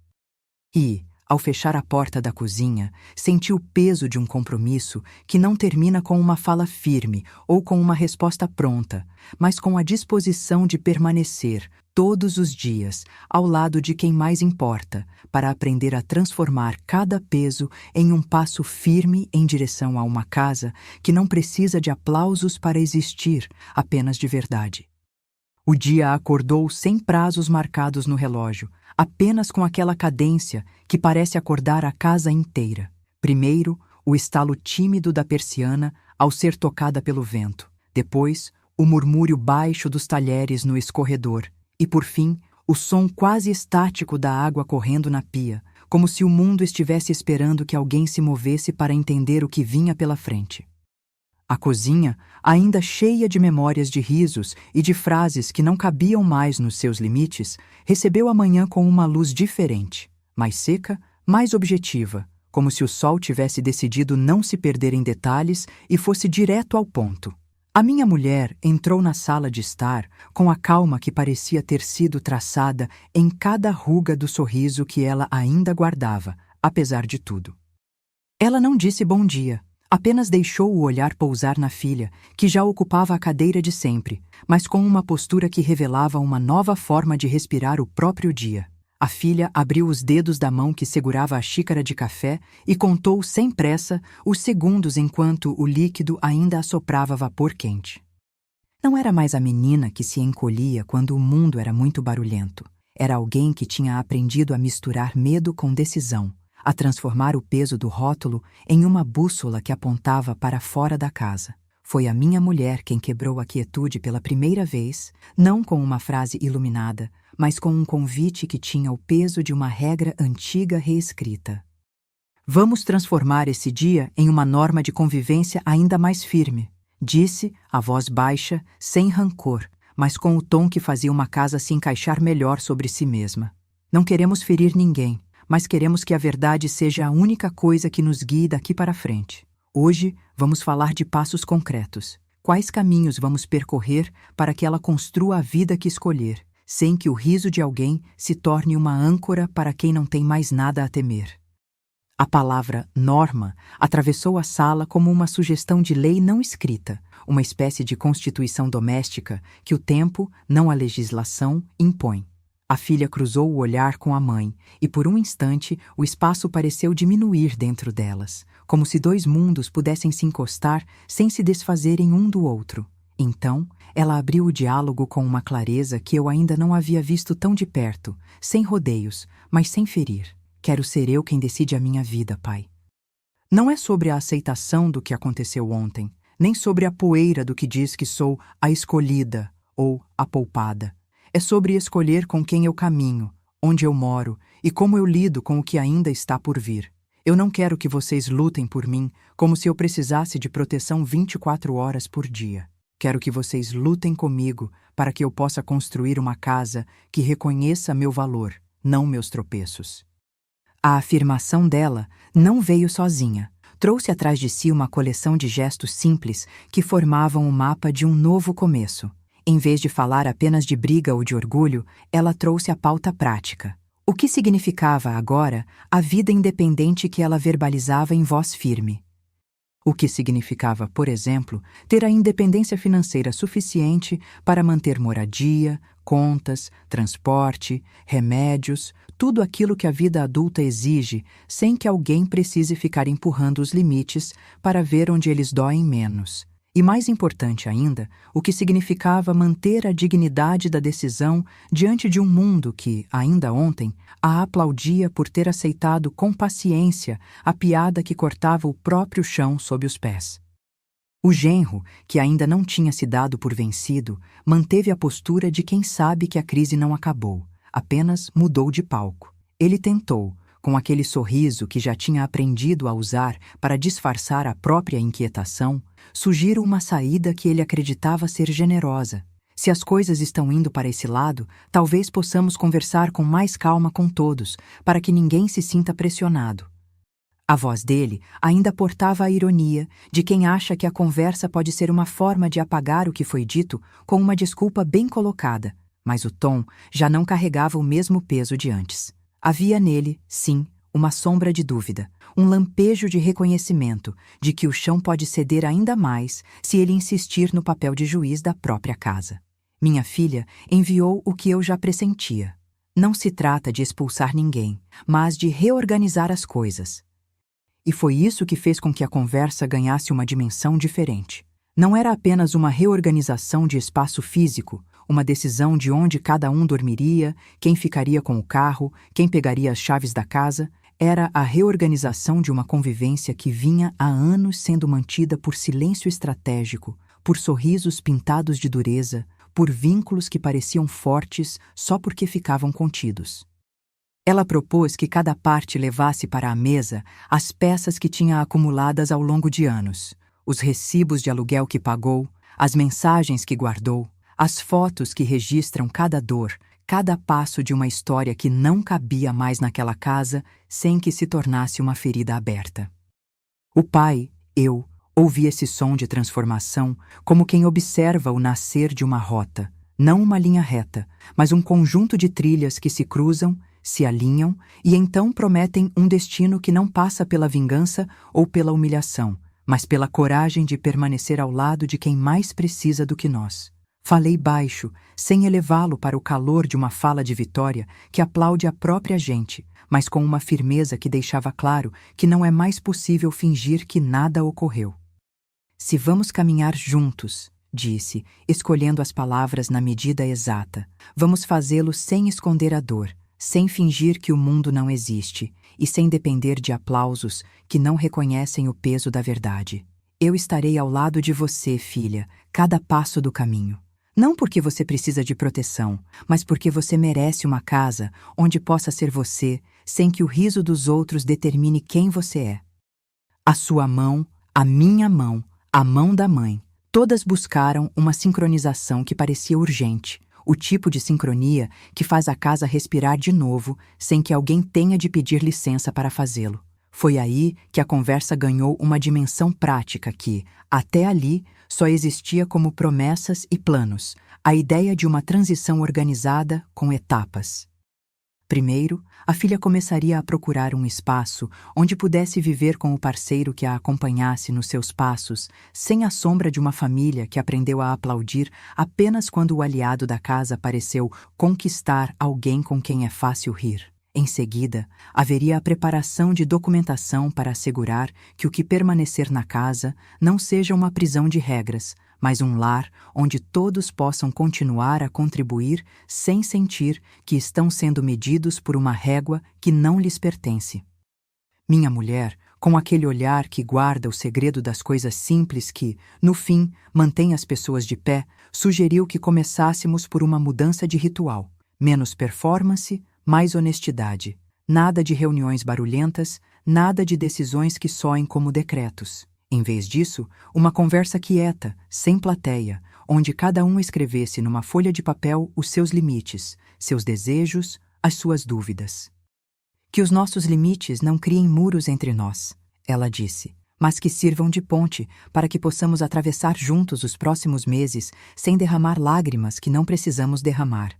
E, ao fechar a porta da cozinha, senti o peso de um compromisso que não termina com uma fala firme ou com uma resposta pronta, mas com a disposição de permanecer, todos os dias, ao lado de quem mais importa, para aprender a transformar cada peso em um passo firme em direção a uma casa que não precisa de aplausos para existir, apenas de verdade. O dia acordou sem prazos marcados no relógio, apenas com aquela cadência que parece acordar a casa inteira. Primeiro, o estalo tímido da persiana ao ser tocada pelo vento. Depois, o murmúrio baixo dos talheres no escorredor. E, por fim, o som quase estático da água correndo na pia, como se o mundo estivesse esperando que alguém se movesse para entender o que vinha pela frente. A cozinha, ainda cheia de memórias de risos e de frases que não cabiam mais nos seus limites, recebeu a manhã com uma luz diferente, mais seca, mais objetiva, como se o sol tivesse decidido não se perder em detalhes e fosse direto ao ponto. A minha mulher entrou na sala de estar com a calma que parecia ter sido traçada em cada ruga do sorriso que ela ainda guardava, apesar de tudo. Ela não disse bom dia, apenas deixou o olhar pousar na filha, que já ocupava a cadeira de sempre, mas com uma postura que revelava uma nova forma de respirar o próprio dia. A filha abriu os dedos da mão que segurava a xícara de café e contou sem pressa os segundos enquanto o líquido ainda assoprava vapor quente. Não era mais a menina que se encolhia quando o mundo era muito barulhento. Era alguém que tinha aprendido a misturar medo com decisão, a transformar o peso do rótulo em uma bússola que apontava para fora da casa. Foi a minha mulher quem quebrou a quietude pela primeira vez, não com uma frase iluminada, mas com um convite que tinha o peso de uma regra antiga reescrita. Vamos transformar esse dia em uma norma de convivência ainda mais firme, disse, a voz baixa, sem rancor, mas com o tom que fazia uma casa se encaixar melhor sobre si mesma. Não queremos ferir ninguém, mas queremos que a verdade seja a única coisa que nos guie daqui para frente. Hoje, vamos falar de passos concretos. Quais caminhos vamos percorrer para que ela construa a vida que escolher, sem que o riso de alguém se torne uma âncora para quem não tem mais nada a temer. A palavra norma atravessou a sala como uma sugestão de lei não escrita, uma espécie de constituição doméstica que o tempo, não a legislação, impõe. A filha cruzou o olhar com a mãe, e por um instante o espaço pareceu diminuir dentro delas, como se dois mundos pudessem se encostar sem se desfazerem um do outro. Então, ela abriu o diálogo com uma clareza que eu ainda não havia visto tão de perto, sem rodeios, mas sem ferir. Quero ser eu quem decide a minha vida, pai. Não é sobre a aceitação do que aconteceu ontem, nem sobre a poeira do que diz que sou a escolhida ou a poupada. É sobre escolher com quem eu caminho, onde eu moro e como eu lido com o que ainda está por vir. Eu não quero que vocês lutem por mim como se eu precisasse de proteção 24 horas por dia. Quero que vocês lutem comigo para que eu possa construir uma casa que reconheça meu valor, não meus tropeços. A afirmação dela não veio sozinha. Trouxe atrás de si uma coleção de gestos simples que formavam o mapa de um novo começo. Em vez de falar apenas de briga ou de orgulho, ela trouxe a pauta prática. O que significava agora a vida independente que ela verbalizava em voz firme? O que significava, por exemplo, ter a independência financeira suficiente para manter moradia, contas, transporte, remédios, tudo aquilo que a vida adulta exige, sem que alguém precise ficar empurrando os limites para ver onde eles doem menos. E mais importante ainda, o que significava manter a dignidade da decisão diante de um mundo que, ainda ontem, a aplaudia por ter aceitado com paciência a piada que cortava o próprio chão sob os pés. O genro, que ainda não tinha se dado por vencido, manteve a postura de quem sabe que a crise não acabou, apenas mudou de palco. Ele tentou, com aquele sorriso que já tinha aprendido a usar para disfarçar a própria inquietação, sugerir uma saída que ele acreditava ser generosa. Se as coisas estão indo para esse lado, talvez possamos conversar com mais calma com todos, para que ninguém se sinta pressionado. A voz dele ainda portava a ironia de quem acha que a conversa pode ser uma forma de apagar o que foi dito com uma desculpa bem colocada, mas o tom já não carregava o mesmo peso de antes. Havia nele, sim, uma sombra de dúvida, um lampejo de reconhecimento de que o chão pode ceder ainda mais se ele insistir no papel de juiz da própria casa. Minha filha enviou o que eu já pressentia. Não se trata de expulsar ninguém, mas de reorganizar as coisas. E foi isso que fez com que a conversa ganhasse uma dimensão diferente. Não era apenas uma reorganização de espaço físico, uma decisão de onde cada um dormiria, quem ficaria com o carro, quem pegaria as chaves da casa. Era a reorganização de uma convivência que vinha há anos sendo mantida por silêncio estratégico, por sorrisos pintados de dureza, por vínculos que pareciam fortes só porque ficavam contidos. Ela propôs que cada parte levasse para a mesa as peças que tinha acumuladas ao longo de anos, os recibos de aluguel que pagou, as mensagens que guardou, as fotos que registram cada dor, cada passo de uma história que não cabia mais naquela casa sem que se tornasse uma ferida aberta. O pai, eu, ouvi esse som de transformação como quem observa o nascer de uma rota, não uma linha reta, mas um conjunto de trilhas que se cruzam, se alinham e então prometem um destino que não passa pela vingança ou pela humilhação, mas pela coragem de permanecer ao lado de quem mais precisa do que nós. Falei baixo, sem elevá-lo para o calor de uma fala de vitória que aplaude a própria gente, mas com uma firmeza que deixava claro que não é mais possível fingir que nada ocorreu. Se vamos caminhar juntos, disse, escolhendo as palavras na medida exata, vamos fazê-lo sem esconder a dor, sem fingir que o mundo não existe e sem depender de aplausos que não reconhecem o peso da verdade. Eu estarei ao lado de você, filha, cada passo do caminho. Não porque você precisa de proteção, mas porque você merece uma casa onde possa ser você, sem que o riso dos outros determine quem você é. A sua mão, a minha mão, a mão da mãe, todas buscaram uma sincronização que parecia urgente, o tipo de sincronia que faz a casa respirar de novo sem que alguém tenha de pedir licença para fazê-lo. Foi aí que a conversa ganhou uma dimensão prática que, até ali, só existia como promessas e planos, a ideia de uma transição organizada com etapas. Primeiro, a filha começaria a procurar um espaço onde pudesse viver com o parceiro que a acompanhasse nos seus passos, sem a sombra de uma família que aprendeu a aplaudir apenas quando o aliado da casa pareceu conquistar alguém com quem é fácil rir. Em seguida, haveria a preparação de documentação para assegurar que o que permanecer na casa não seja uma prisão de regras, mas um lar onde todos possam continuar a contribuir sem sentir que estão sendo medidos por uma régua que não lhes pertence. Minha mulher, com aquele olhar que guarda o segredo das coisas simples que, no fim, mantém as pessoas de pé, sugeriu que começássemos por uma mudança de ritual. Menos performance, mais honestidade. Nada de reuniões barulhentas, nada de decisões que soem como decretos. Em vez disso, uma conversa quieta, sem plateia, onde cada um escrevesse numa folha de papel os seus limites, seus desejos, as suas dúvidas. Que os nossos limites não criem muros entre nós, ela disse, mas que sirvam de ponte para que possamos atravessar juntos os próximos meses sem derramar lágrimas que não precisamos derramar.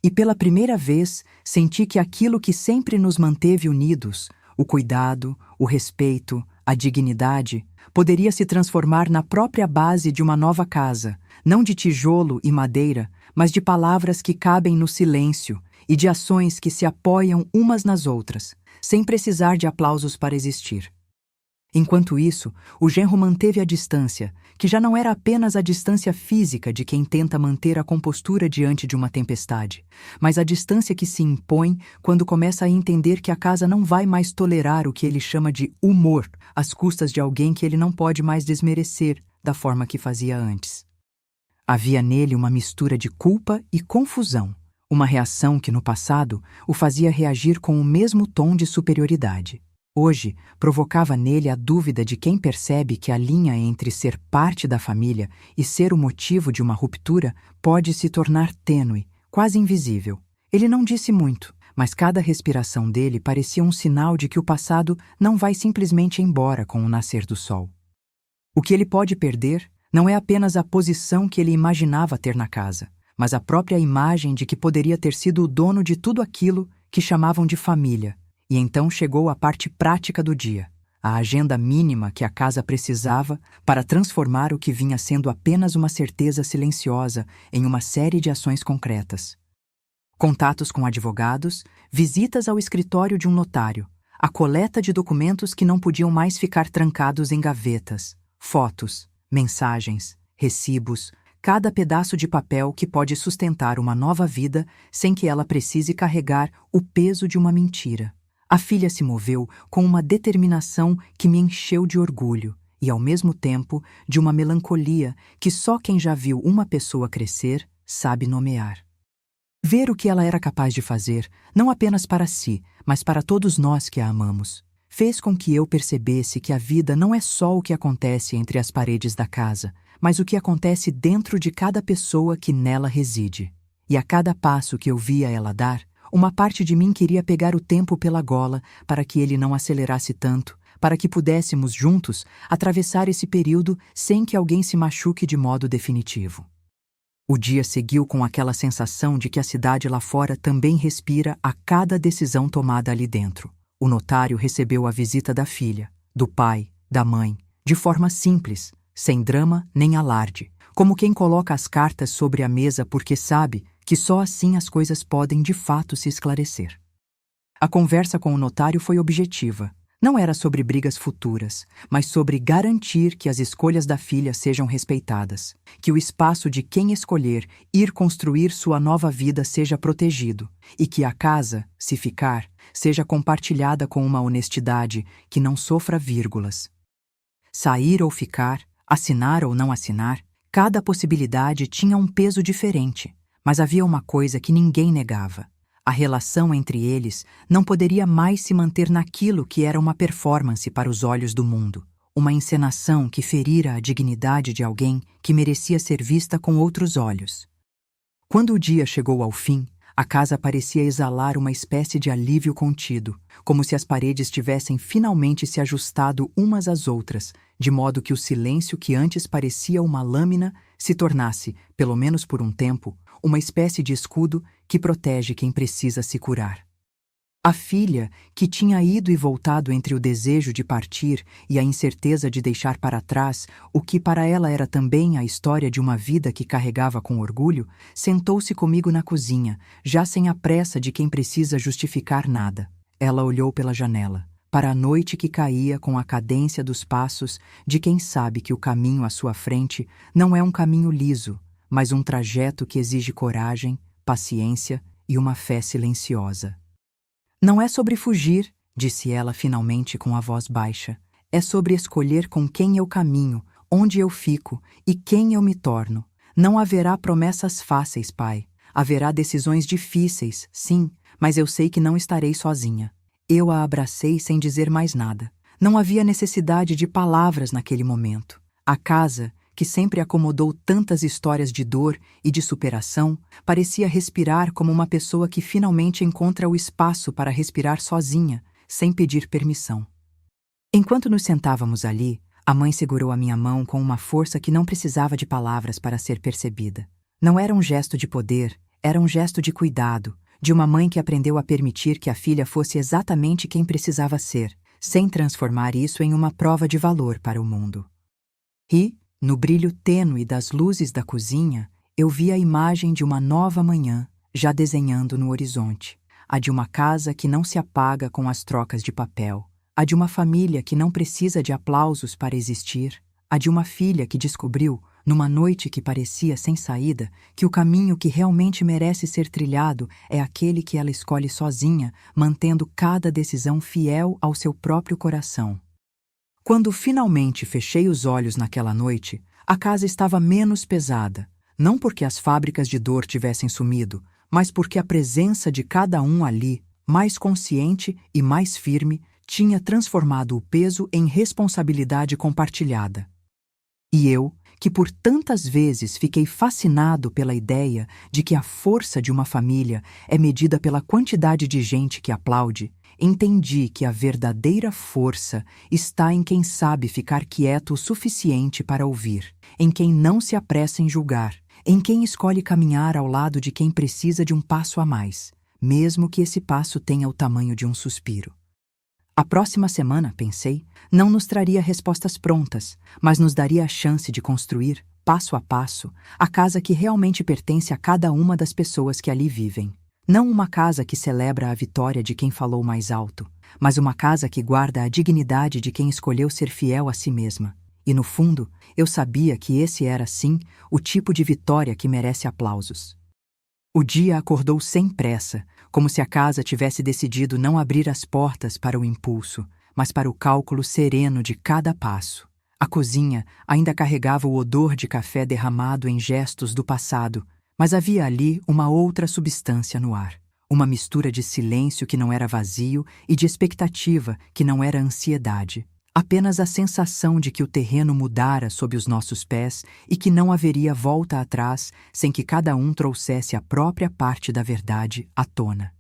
E pela primeira vez senti que aquilo que sempre nos manteve unidos, o cuidado, o respeito, a dignidade, poderia se transformar na própria base de uma nova casa, não de tijolo e madeira, mas de palavras que cabem no silêncio e de ações que se apoiam umas nas outras, sem precisar de aplausos para existir. Enquanto isso, o genro manteve a distância, que já não era apenas a distância física de quem tenta manter a compostura diante de uma tempestade, mas a distância que se impõe quando começa a entender que a casa não vai mais tolerar o que ele chama de humor, às custas de alguém que ele não pode mais desmerecer, da forma que fazia antes. Havia nele uma mistura de culpa e confusão, uma reação que no passado o fazia reagir com o mesmo tom de superioridade. Hoje, provocava nele a dúvida de quem percebe que a linha entre ser parte da família e ser o motivo de uma ruptura pode se tornar tênue, quase invisível. Ele não disse muito, mas cada respiração dele parecia um sinal de que o passado não vai simplesmente embora com o nascer do sol. O que ele pode perder não é apenas a posição que ele imaginava ter na casa, mas a própria imagem de que poderia ter sido o dono de tudo aquilo que chamavam de família. E então chegou a parte prática do dia, a agenda mínima que a casa precisava para transformar o que vinha sendo apenas uma certeza silenciosa em uma série de ações concretas. Contatos com advogados, visitas ao escritório de um notário, a coleta de documentos que não podiam mais ficar trancados em gavetas, fotos, mensagens, recibos, cada pedaço de papel que pode sustentar uma nova vida sem que ela precise carregar o peso de uma mentira. A filha se moveu com uma determinação que me encheu de orgulho e, ao mesmo tempo, de uma melancolia que só quem já viu uma pessoa crescer sabe nomear. Ver o que ela era capaz de fazer, não apenas para si, mas para todos nós que a amamos, fez com que eu percebesse que a vida não é só o que acontece entre as paredes da casa, mas o que acontece dentro de cada pessoa que nela reside. E a cada passo que eu via ela dar, uma parte de mim queria pegar o tempo pela gola para que ele não acelerasse tanto, para que pudéssemos juntos atravessar esse período sem que alguém se machuque de modo definitivo. O dia seguiu com aquela sensação de que a cidade lá fora também respira a cada decisão tomada ali dentro. O notário recebeu a visita da filha, do pai, da mãe, de forma simples, sem drama nem alarde, como quem coloca as cartas sobre a mesa porque sabe que só assim as coisas podem de fato se esclarecer. A conversa com o notário foi objetiva. Não era sobre brigas futuras, mas sobre garantir que as escolhas da filha sejam respeitadas, que o espaço de quem escolher ir construir sua nova vida seja protegido e que a casa, se ficar, seja compartilhada com uma honestidade que não sofra vírgulas. Sair ou ficar, assinar ou não assinar, cada possibilidade tinha um peso diferente, mas havia uma coisa que ninguém negava. A relação entre eles não poderia mais se manter naquilo que era uma performance para os olhos do mundo, uma encenação que ferira a dignidade de alguém que merecia ser vista com outros olhos. Quando o dia chegou ao fim, a casa parecia exalar uma espécie de alívio contido, como se as paredes tivessem finalmente se ajustado umas às outras, de modo que o silêncio que antes parecia uma lâmina se tornasse, pelo menos por um tempo, uma espécie de escudo que protege quem precisa se curar. A filha, que tinha ido e voltado entre o desejo de partir e a incerteza de deixar para trás o que para ela era também a história de uma vida que carregava com orgulho, sentou-se comigo na cozinha, já sem a pressa de quem precisa justificar nada. Ela olhou pela janela, para a noite que caía com a cadência dos passos de quem sabe que o caminho à sua frente não é um caminho liso, mas um trajeto que exige coragem, paciência e uma fé silenciosa. Não é sobre fugir, disse ela finalmente com a voz baixa. É sobre escolher com quem eu caminho, onde eu fico e quem eu me torno. Não haverá promessas fáceis, pai. Haverá decisões difíceis, sim, mas eu sei que não estarei sozinha. Eu a abracei sem dizer mais nada. Não havia necessidade de palavras naquele momento. A casa, que sempre acomodou tantas histórias de dor e de superação, parecia respirar como uma pessoa que finalmente encontra o espaço para respirar sozinha, sem pedir permissão. Enquanto nos sentávamos ali, a mãe segurou a minha mão com uma força que não precisava de palavras para ser percebida. Não era um gesto de poder, era um gesto de cuidado, de uma mãe que aprendeu a permitir que a filha fosse exatamente quem precisava ser, sem transformar isso em uma prova de valor para o mundo. E, no brilho tênue das luzes da cozinha, eu vi a imagem de uma nova manhã, já desenhando no horizonte, a de uma casa que não se apaga com as trocas de papel, a de uma família que não precisa de aplausos para existir, a de uma filha que descobriu, numa noite que parecia sem saída, que o caminho que realmente merece ser trilhado é aquele que ela escolhe sozinha, mantendo cada decisão fiel ao seu próprio coração. Quando finalmente fechei os olhos naquela noite, A casa estava menos pesada, não porque as fábricas de dor tivessem sumido, mas porque a presença de cada um ali, mais consciente e mais firme, tinha transformado o peso em responsabilidade compartilhada. E eu, que por tantas vezes fiquei fascinado pela ideia de que a força de uma família é medida pela quantidade de gente que aplaude, entendi que a verdadeira força está em quem sabe ficar quieto o suficiente para ouvir, em quem não se apressa em julgar, em quem escolhe caminhar ao lado de quem precisa de um passo a mais, mesmo que esse passo tenha o tamanho de um suspiro. A próxima semana, pensei, não nos traria respostas prontas, mas nos daria a chance de construir, passo a passo, a casa que realmente pertence a cada uma das pessoas que ali vivem. Não uma casa que celebra a vitória de quem falou mais alto, mas uma casa que guarda a dignidade de quem escolheu ser fiel a si mesma. E no fundo, eu sabia que esse era, sim, o tipo de vitória que merece aplausos. O dia acordou sem pressa, como se a casa tivesse decidido não abrir as portas para o impulso, mas para o cálculo sereno de cada passo. A cozinha ainda carregava o odor de café derramado em gestos do passado, mas havia ali uma outra substância no ar. Uma mistura de silêncio que não era vazio e de expectativa que não era ansiedade. Apenas a sensação de que o terreno mudara sob os nossos pés e que não haveria volta atrás sem que cada um trouxesse a própria parte da verdade à tona.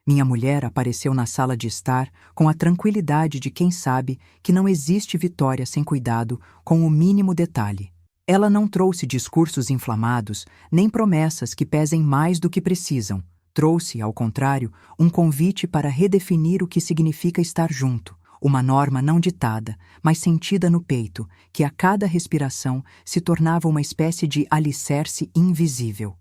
Minha mulher apareceu na sala de estar com a tranquilidade de quem sabe que não existe vitória sem cuidado com o mínimo detalhe. Ela não trouxe discursos inflamados, nem promessas que pesem mais do que precisam. Trouxe, ao contrário, um convite para redefinir o que significa estar junto. Uma norma não ditada, mas sentida no peito, que a cada respiração se tornava uma espécie de alicerce invisível.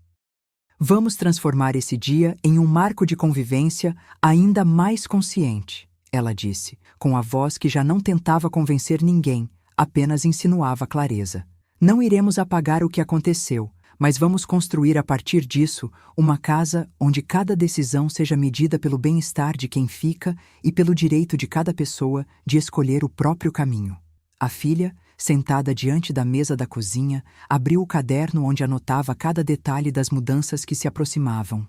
Vamos transformar esse dia em um marco de convivência ainda mais consciente, ela disse, com a voz que já não tentava convencer ninguém, apenas insinuava clareza. Não iremos apagar o que aconteceu, mas vamos construir a partir disso uma casa onde cada decisão seja medida pelo bem-estar de quem fica e pelo direito de cada pessoa de escolher o próprio caminho. A filha, sentada diante da mesa da cozinha, abriu o caderno onde anotava cada detalhe das mudanças que se aproximavam.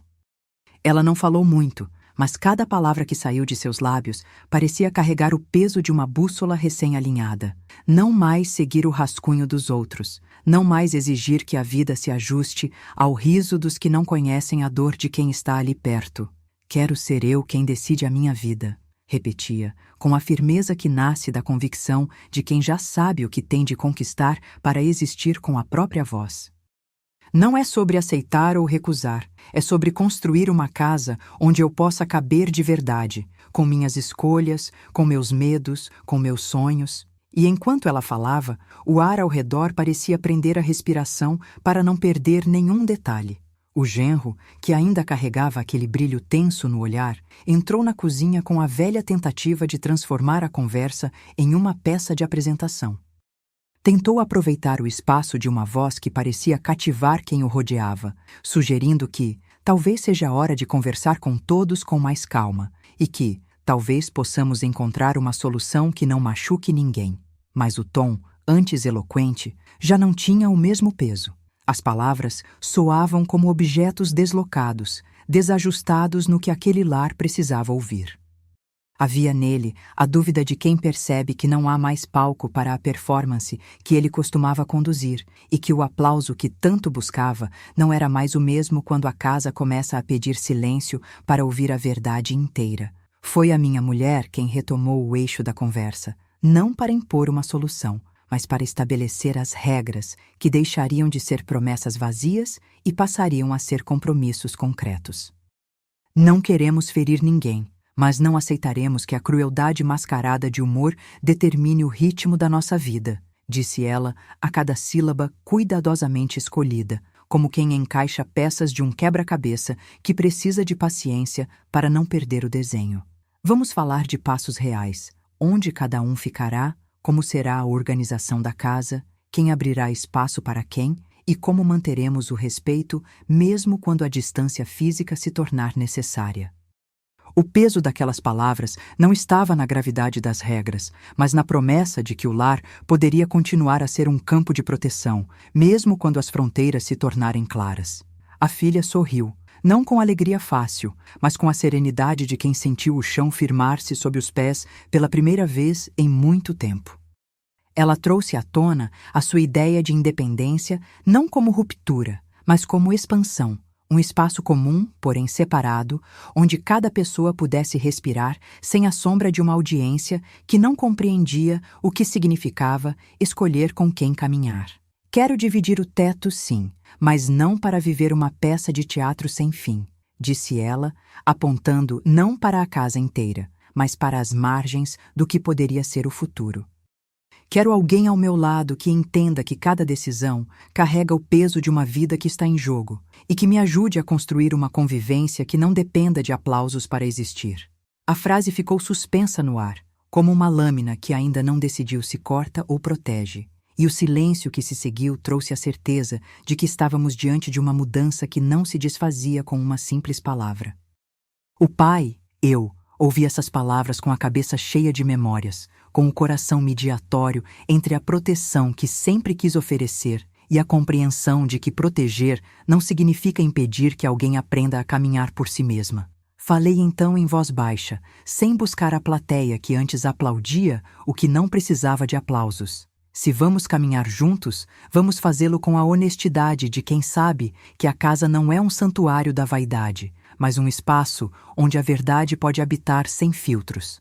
Ela não falou muito, mas cada palavra que saiu de seus lábios parecia carregar o peso de uma bússola recém-alinhada. Não mais seguir o rascunho dos outros, não mais exigir que a vida se ajuste ao riso dos que não conhecem a dor de quem está ali perto. Quero ser eu quem decide a minha vida, repetia, com a firmeza que nasce da convicção de quem já sabe o que tem de conquistar para existir com a própria voz. Não é sobre aceitar ou recusar, é sobre construir uma casa onde eu possa caber de verdade, com minhas escolhas, com meus medos, com meus sonhos. E enquanto ela falava, o ar ao redor parecia prender a respiração para não perder nenhum detalhe. O genro, que ainda carregava aquele brilho tenso no olhar, entrou na cozinha com a velha tentativa de transformar a conversa em uma peça de apresentação. Tentou aproveitar o espaço de uma voz que parecia cativar quem o rodeava, sugerindo que talvez seja a hora de conversar com todos com mais calma e que talvez possamos encontrar uma solução que não machuque ninguém. Mas o tom, antes eloquente, já não tinha o mesmo peso. As palavras soavam como objetos deslocados, desajustados no que aquele lar precisava ouvir. Havia nele a dúvida de quem percebe que não há mais palco para a performance que ele costumava conduzir e que o aplauso que tanto buscava não era mais o mesmo quando a casa começa a pedir silêncio para ouvir a verdade inteira. Foi a minha mulher quem retomou o eixo da conversa, não para impor uma solução, mas para estabelecer as regras que deixariam de ser promessas vazias e passariam a ser compromissos concretos. Não queremos ferir ninguém, mas não aceitaremos que a crueldade mascarada de humor determine o ritmo da nossa vida, disse ela a cada sílaba cuidadosamente escolhida, como quem encaixa peças de um quebra-cabeça que precisa de paciência para não perder o desenho. Vamos falar de passos reais, onde cada um ficará, como será a organização da casa, quem abrirá espaço para quem e como manteremos o respeito mesmo quando a distância física se tornar necessária. O peso daquelas palavras não estava na gravidade das regras, mas na promessa de que o lar poderia continuar a ser um campo de proteção, mesmo quando as fronteiras se tornarem claras. A filha sorriu, não com alegria fácil, mas com a serenidade de quem sentiu o chão firmar-se sob os pés pela primeira vez em muito tempo. Ela trouxe à tona a sua ideia de independência não como ruptura, mas como expansão. Um espaço comum, porém separado, onde cada pessoa pudesse respirar sem a sombra de uma audiência que não compreendia o que significava escolher com quem caminhar. Quero dividir o teto, sim, mas não para viver uma peça de teatro sem fim, disse ela, apontando não para a casa inteira, mas para as margens do que poderia ser o futuro. Quero alguém ao meu lado que entenda que cada decisão carrega o peso de uma vida que está em jogo e que me ajude a construir uma convivência que não dependa de aplausos para existir. A frase ficou suspensa no ar, como uma lâmina que ainda não decidiu se corta ou protege, e o silêncio que se seguiu trouxe a certeza de que estávamos diante de uma mudança que não se desfazia com uma simples palavra. O pai, eu, ouvi essas palavras com a cabeça cheia de memórias, com o coração mediatório entre a proteção que sempre quis oferecer e a compreensão de que proteger não significa impedir que alguém aprenda a caminhar por si mesma. Falei então em voz baixa, sem buscar a plateia que antes aplaudia o que não precisava de aplausos. Se vamos caminhar juntos, vamos fazê-lo com a honestidade de quem sabe que a casa não é um santuário da vaidade, mas um espaço onde a verdade pode habitar sem filtros.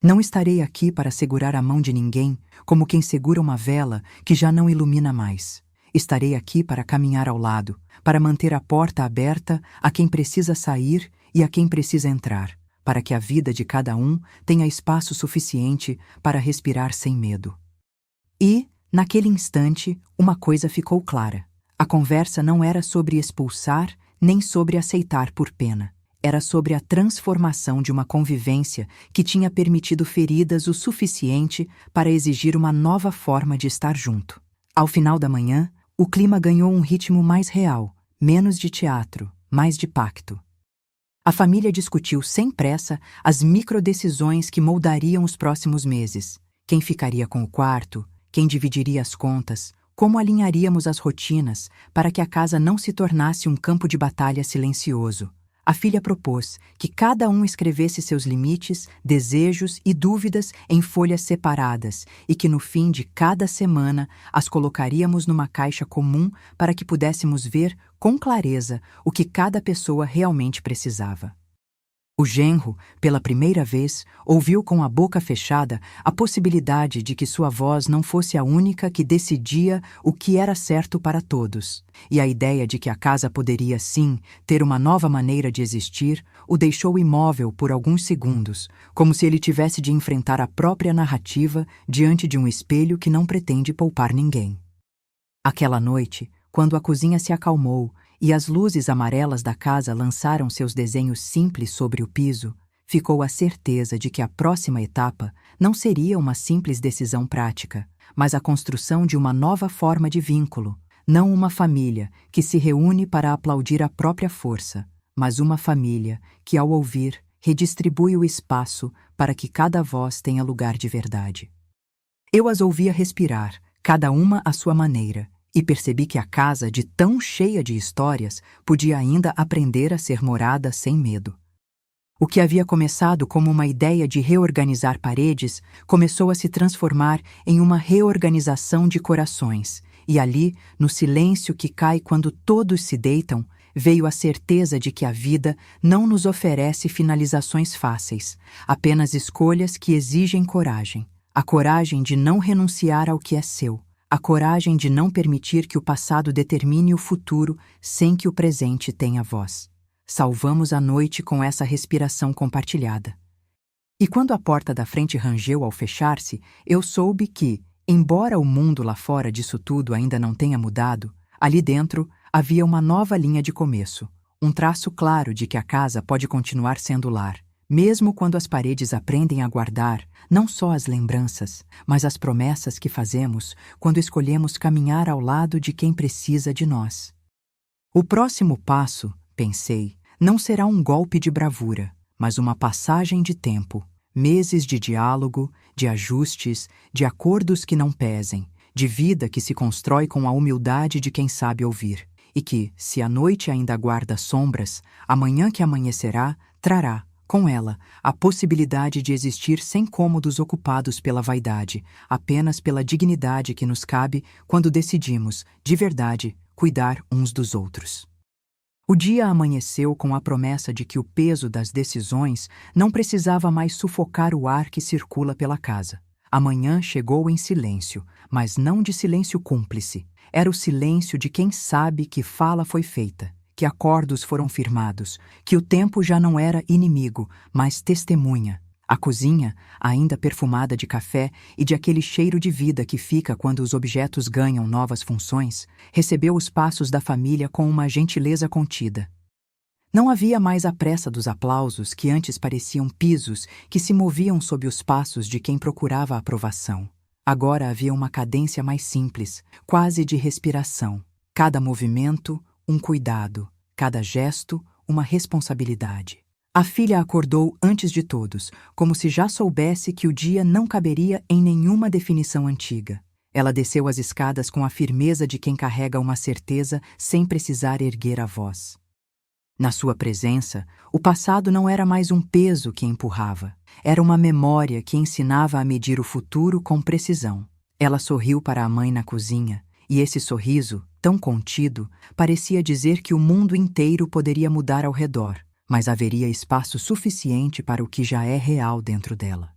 Não estarei aqui para segurar a mão de ninguém, como quem segura uma vela que já não ilumina mais. Estarei aqui para caminhar ao lado, para manter a porta aberta a quem precisa sair e a quem precisa entrar, para que a vida de cada um tenha espaço suficiente para respirar sem medo. E, naquele instante, uma coisa ficou clara. A conversa não era sobre expulsar, nem sobre aceitar por pena. Era sobre a transformação de uma convivência que tinha permitido feridas o suficiente para exigir uma nova forma de estar junto. Ao final da manhã, o clima ganhou um ritmo mais real, menos de teatro, mais de pacto. A família discutiu sem pressa as microdecisões que moldariam os próximos meses. Quem ficaria com o quarto, quem dividiria as contas, como alinharíamos as rotinas para que a casa não se tornasse um campo de batalha silencioso. A filha propôs que cada um escrevesse seus limites, desejos e dúvidas em folhas separadas e que no fim de cada semana as colocaríamos numa caixa comum para que pudéssemos ver com clareza o que cada pessoa realmente precisava. O genro, pela primeira vez, ouviu com a boca fechada a possibilidade de que sua voz não fosse a única que decidia o que era certo para todos, e a ideia de que a casa poderia, sim, ter uma nova maneira de existir o deixou imóvel por alguns segundos, como se ele tivesse de enfrentar a própria narrativa diante de um espelho que não pretende poupar ninguém. Aquela noite, quando a cozinha se acalmou, e as luzes amarelas da casa lançaram seus desenhos simples sobre o piso, ficou a certeza de que a próxima etapa não seria uma simples decisão prática, mas a construção de uma nova forma de vínculo, não uma família que se reúne para aplaudir a própria força, mas uma família que, ao ouvir, redistribui o espaço para que cada voz tenha lugar de verdade. Eu as ouvia respirar, cada uma à sua maneira, e percebi que a casa, de tão cheia de histórias, podia ainda aprender a ser morada sem medo. O que havia começado como uma ideia de reorganizar paredes começou a se transformar em uma reorganização de corações, e ali, no silêncio que cai quando todos se deitam, veio a certeza de que a vida não nos oferece finalizações fáceis, apenas escolhas que exigem coragem, a coragem de não renunciar ao que é seu, a coragem de não permitir que o passado determine o futuro sem que o presente tenha voz. Salvamos a noite com essa respiração compartilhada. E quando a porta da frente rangeu ao fechar-se, eu soube que, embora o mundo lá fora disso tudo ainda não tenha mudado, ali dentro havia uma nova linha de começo, um traço claro de que a casa pode continuar sendo lar, mesmo quando as paredes aprendem a guardar não só as lembranças, mas as promessas que fazemos quando escolhemos caminhar ao lado de quem precisa de nós. O próximo passo, pensei, não será um golpe de bravura, mas uma passagem de tempo. Meses de diálogo, de ajustes, de acordos que não pesem, de vida que se constrói com a humildade de quem sabe ouvir, e que, se a noite ainda guarda sombras, amanhã que amanhecerá, trará, com ela, a possibilidade de existir sem cômodos ocupados pela vaidade, apenas pela dignidade que nos cabe quando decidimos, de verdade, cuidar uns dos outros. O dia amanheceu com a promessa de que o peso das decisões não precisava mais sufocar o ar que circula pela casa. A manhã chegou em silêncio, mas não de silêncio cúmplice. Era o silêncio de quem sabe que fala foi feita, que acordos foram firmados, que o tempo já não era inimigo, mas testemunha. A cozinha, ainda perfumada de café e de aquele cheiro de vida que fica quando os objetos ganham novas funções, recebeu os passos da família com uma gentileza contida. Não havia mais a pressa dos aplausos que antes pareciam pisos que se moviam sob os passos de quem procurava a aprovação. Agora havia uma cadência mais simples, quase de respiração. Cada movimento, um cuidado. Cada gesto, uma responsabilidade. A filha acordou antes de todos, como se já soubesse que o dia não caberia em nenhuma definição antiga. Ela desceu as escadas com a firmeza de quem carrega uma certeza sem precisar erguer a voz. Na sua presença, o passado não era mais um peso que empurrava. Era uma memória que ensinava a medir o futuro com precisão. Ela sorriu para a mãe na cozinha, e esse sorriso, tão contido, parecia dizer que o mundo inteiro poderia mudar ao redor, mas haveria espaço suficiente para o que já é real dentro dela.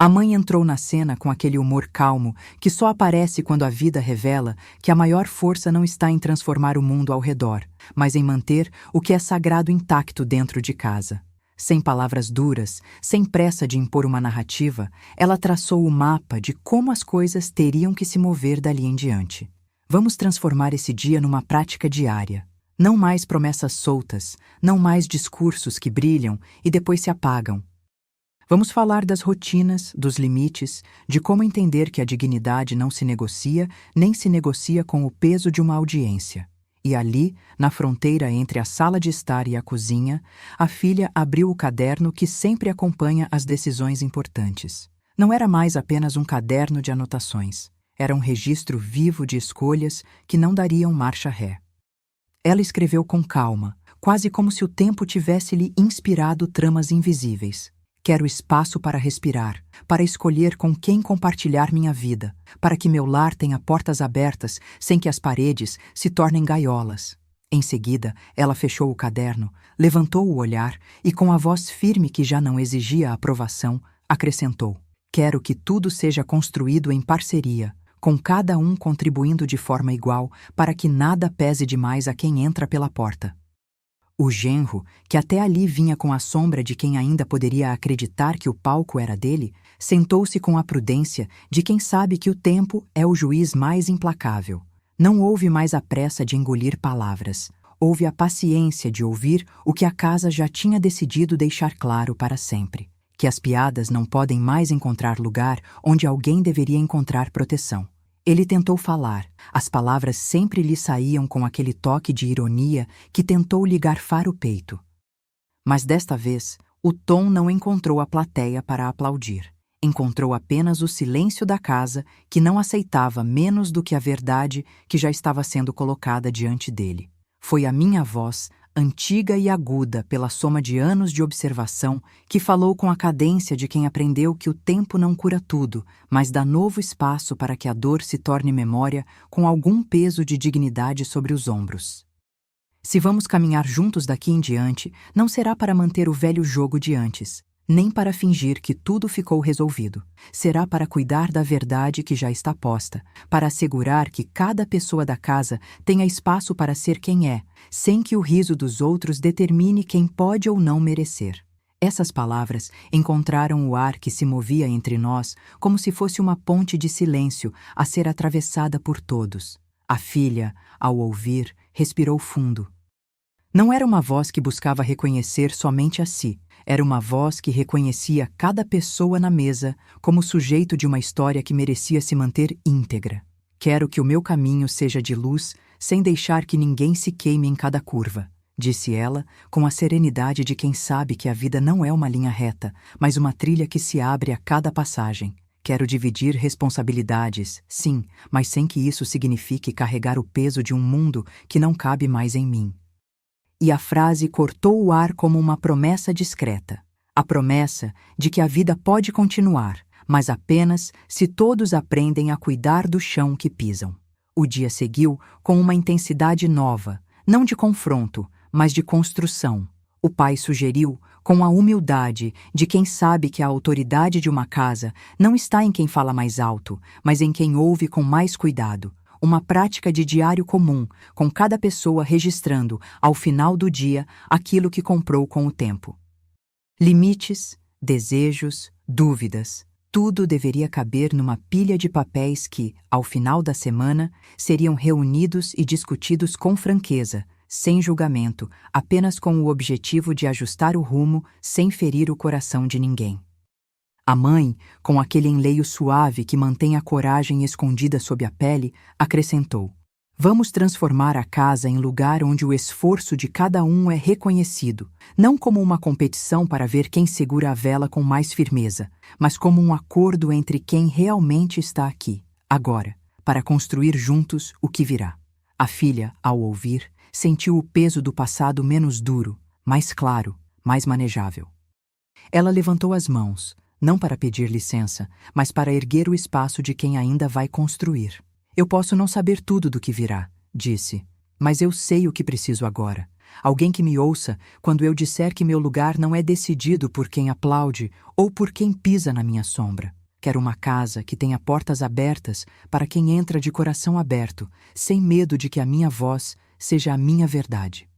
A mãe entrou na cena com aquele humor calmo que só aparece quando a vida revela que a maior força não está em transformar o mundo ao redor, mas em manter o que é sagrado intacto dentro de casa. Sem palavras duras, sem pressa de impor uma narrativa, ela traçou o mapa de como as coisas teriam que se mover dali em diante. Vamos transformar esse dia numa prática diária. Não mais promessas soltas, não mais discursos que brilham e depois se apagam. Vamos falar das rotinas, dos limites, de como entender que a dignidade não se negocia, nem se negocia com o peso de uma audiência. E ali, na fronteira entre a sala de estar e a cozinha, a filha abriu o caderno que sempre acompanha as decisões importantes. Não era mais apenas um caderno de anotações. Era um registro vivo de escolhas que não dariam marcha ré. Ela escreveu com calma, quase como se o tempo tivesse-lhe inspirado tramas invisíveis. Quero espaço para respirar, para escolher com quem compartilhar minha vida, para que meu lar tenha portas abertas sem que as paredes se tornem gaiolas. Em seguida, ela fechou o caderno, levantou o olhar e, com a voz firme que já não exigia aprovação, acrescentou: quero que tudo seja construído em parceria, com cada um contribuindo de forma igual para que nada pese demais a quem entra pela porta. O genro, que até ali vinha com a sombra de quem ainda poderia acreditar que o palco era dele, sentou-se com a prudência de quem sabe que o tempo é o juiz mais implacável. Não houve mais a pressa de engolir palavras. Houve a paciência de ouvir o que a casa já tinha decidido deixar claro para sempre: que as piadas não podem mais encontrar lugar onde alguém deveria encontrar proteção. Ele tentou falar, as palavras sempre lhe saíam com aquele toque de ironia que tentou lhe garfar o peito. Mas desta vez, o tom não encontrou a plateia para aplaudir. Encontrou apenas o silêncio da casa, que não aceitava menos do que a verdade que já estava sendo colocada diante dele. Foi a minha voz, antiga e aguda pela soma de anos de observação, que falou com a cadência de quem aprendeu que o tempo não cura tudo, mas dá novo espaço para que a dor se torne memória com algum peso de dignidade sobre os ombros. Se vamos caminhar juntos daqui em diante, não será para manter o velho jogo de antes, nem para fingir que tudo ficou resolvido. Será para cuidar da verdade que já está posta, para assegurar que cada pessoa da casa tenha espaço para ser quem é, sem que o riso dos outros determine quem pode ou não merecer. Essas palavras encontraram o ar que se movia entre nós como se fosse uma ponte de silêncio a ser atravessada por todos. A filha, ao ouvir, respirou fundo. Não era uma voz que buscava reconhecer somente a si. Era uma voz que reconhecia cada pessoa na mesa como sujeito de uma história que merecia se manter íntegra. Quero que o meu caminho seja de luz, sem deixar que ninguém se queime em cada curva. disse ela, com a serenidade de quem sabe que a vida não é uma linha reta, mas uma trilha que se abre a cada passagem. Quero dividir responsabilidades, sim, mas sem que isso signifique carregar o peso de um mundo que não cabe mais em mim. E a frase cortou o ar como uma promessa discreta. A promessa de que a vida pode continuar, mas apenas se todos aprendem a cuidar do chão que pisam. O dia seguiu com uma intensidade nova, não de confronto, mas de construção. O pai sugeriu, com a humildade de quem sabe que a autoridade de uma casa não está em quem fala mais alto, mas em quem ouve com mais cuidado, uma prática de diário comum, com cada pessoa registrando, ao final do dia, aquilo que comprou com o tempo. Limites, desejos, dúvidas, tudo deveria caber numa pilha de papéis que, ao final da semana, seriam reunidos e discutidos com franqueza, sem julgamento, apenas com o objetivo de ajustar o rumo sem ferir o coração de ninguém. A mãe, com aquele enleio suave que mantém a coragem escondida sob a pele, acrescentou: "Vamos transformar a casa em lugar onde o esforço de cada um é reconhecido, não como uma competição para ver quem segura a vela com mais firmeza, mas como um acordo entre quem realmente está aqui, agora, para construir juntos o que virá." A filha, ao ouvir, sentiu o peso do passado menos duro, mais claro, mais manejável. Ela levantou as mãos, não para pedir licença, mas para erguer o espaço de quem ainda vai construir. "Eu posso não saber tudo do que virá", disse, "mas eu sei o que preciso agora. Alguém que me ouça quando eu disser que meu lugar não é decidido por quem aplaude ou por quem pisa na minha sombra. Quero uma casa que tenha portas abertas para quem entra de coração aberto, sem medo de que a minha voz seja a minha verdade."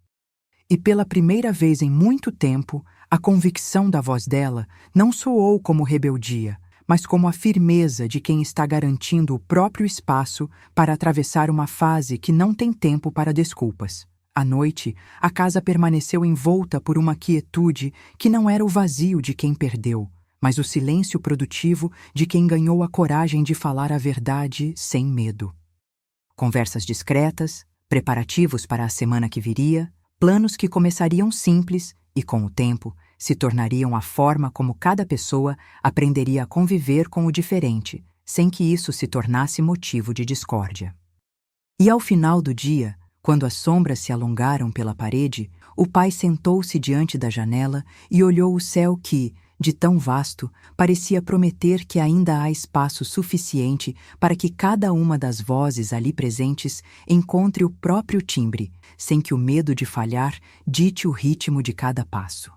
E pela primeira vez em muito tempo, a convicção da voz dela não soou como rebeldia, mas como a firmeza de quem está garantindo o próprio espaço para atravessar uma fase que não tem tempo para desculpas. À noite, a casa permaneceu envolta por uma quietude que não era o vazio de quem perdeu, mas o silêncio produtivo de quem ganhou a coragem de falar a verdade sem medo. Conversas discretas, preparativos para a semana que viria, planos que começariam simples e, com o tempo, se tornariam a forma como cada pessoa aprenderia a conviver com o diferente, sem que isso se tornasse motivo de discórdia. E ao final do dia, quando as sombras se alongaram pela parede, o pai sentou-se diante da janela e olhou o céu que, de tão vasto, parecia prometer que ainda há espaço suficiente para que cada uma das vozes ali presentes encontre o próprio timbre, sem que o medo de falhar dite o ritmo de cada passo.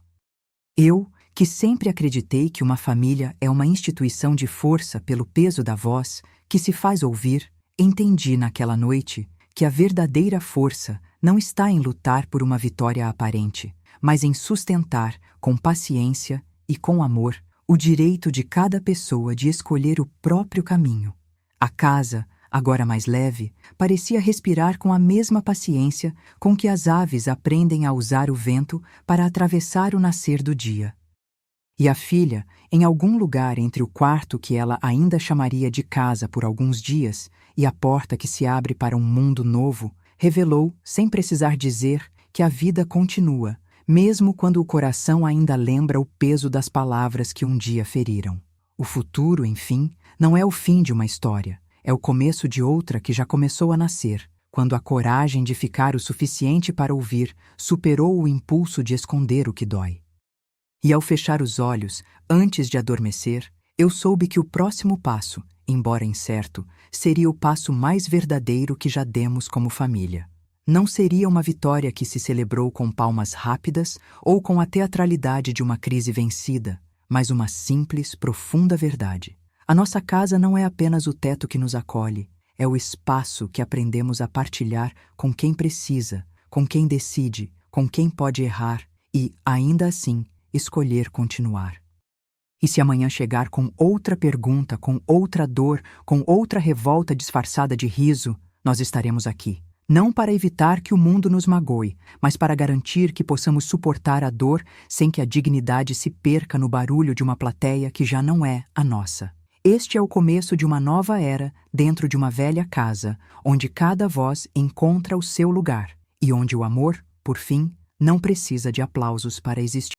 Eu, que sempre acreditei que uma família é uma instituição de força pelo peso da voz, que se faz ouvir, entendi naquela noite que a verdadeira força não está em lutar por uma vitória aparente, mas em sustentar, com paciência e com amor, o direito de cada pessoa de escolher o próprio caminho. A casa, agora mais leve, parecia respirar com a mesma paciência com que as aves aprendem a usar o vento para atravessar o nascer do dia. E a filha, em algum lugar entre o quarto que ela ainda chamaria de casa por alguns dias e a porta que se abre para um mundo novo, revelou, sem precisar dizer, que a vida continua, mesmo quando o coração ainda lembra o peso das palavras que um dia feriram. O futuro, enfim, não é o fim de uma história, é o começo de outra que já começou a nascer, quando a coragem de ficar o suficiente para ouvir superou o impulso de esconder o que dói. E ao fechar os olhos, antes de adormecer, eu soube que o próximo passo, embora incerto, seria o passo mais verdadeiro que já demos como família. Não seria uma vitória que se celebrou com palmas rápidas ou com a teatralidade de uma crise vencida, mas uma simples, profunda verdade. A nossa casa não é apenas o teto que nos acolhe, é o espaço que aprendemos a partilhar com quem precisa, com quem decide, com quem pode errar e, ainda assim, escolher continuar. E se amanhã chegar com outra pergunta, com outra dor, com outra revolta disfarçada de riso, nós estaremos aqui. Não para evitar que o mundo nos magoe, mas para garantir que possamos suportar a dor sem que a dignidade se perca no barulho de uma plateia que já não é a nossa. Este é o começo de uma nova era dentro de uma velha casa, onde cada voz encontra o seu lugar e onde o amor, por fim, não precisa de aplausos para existir.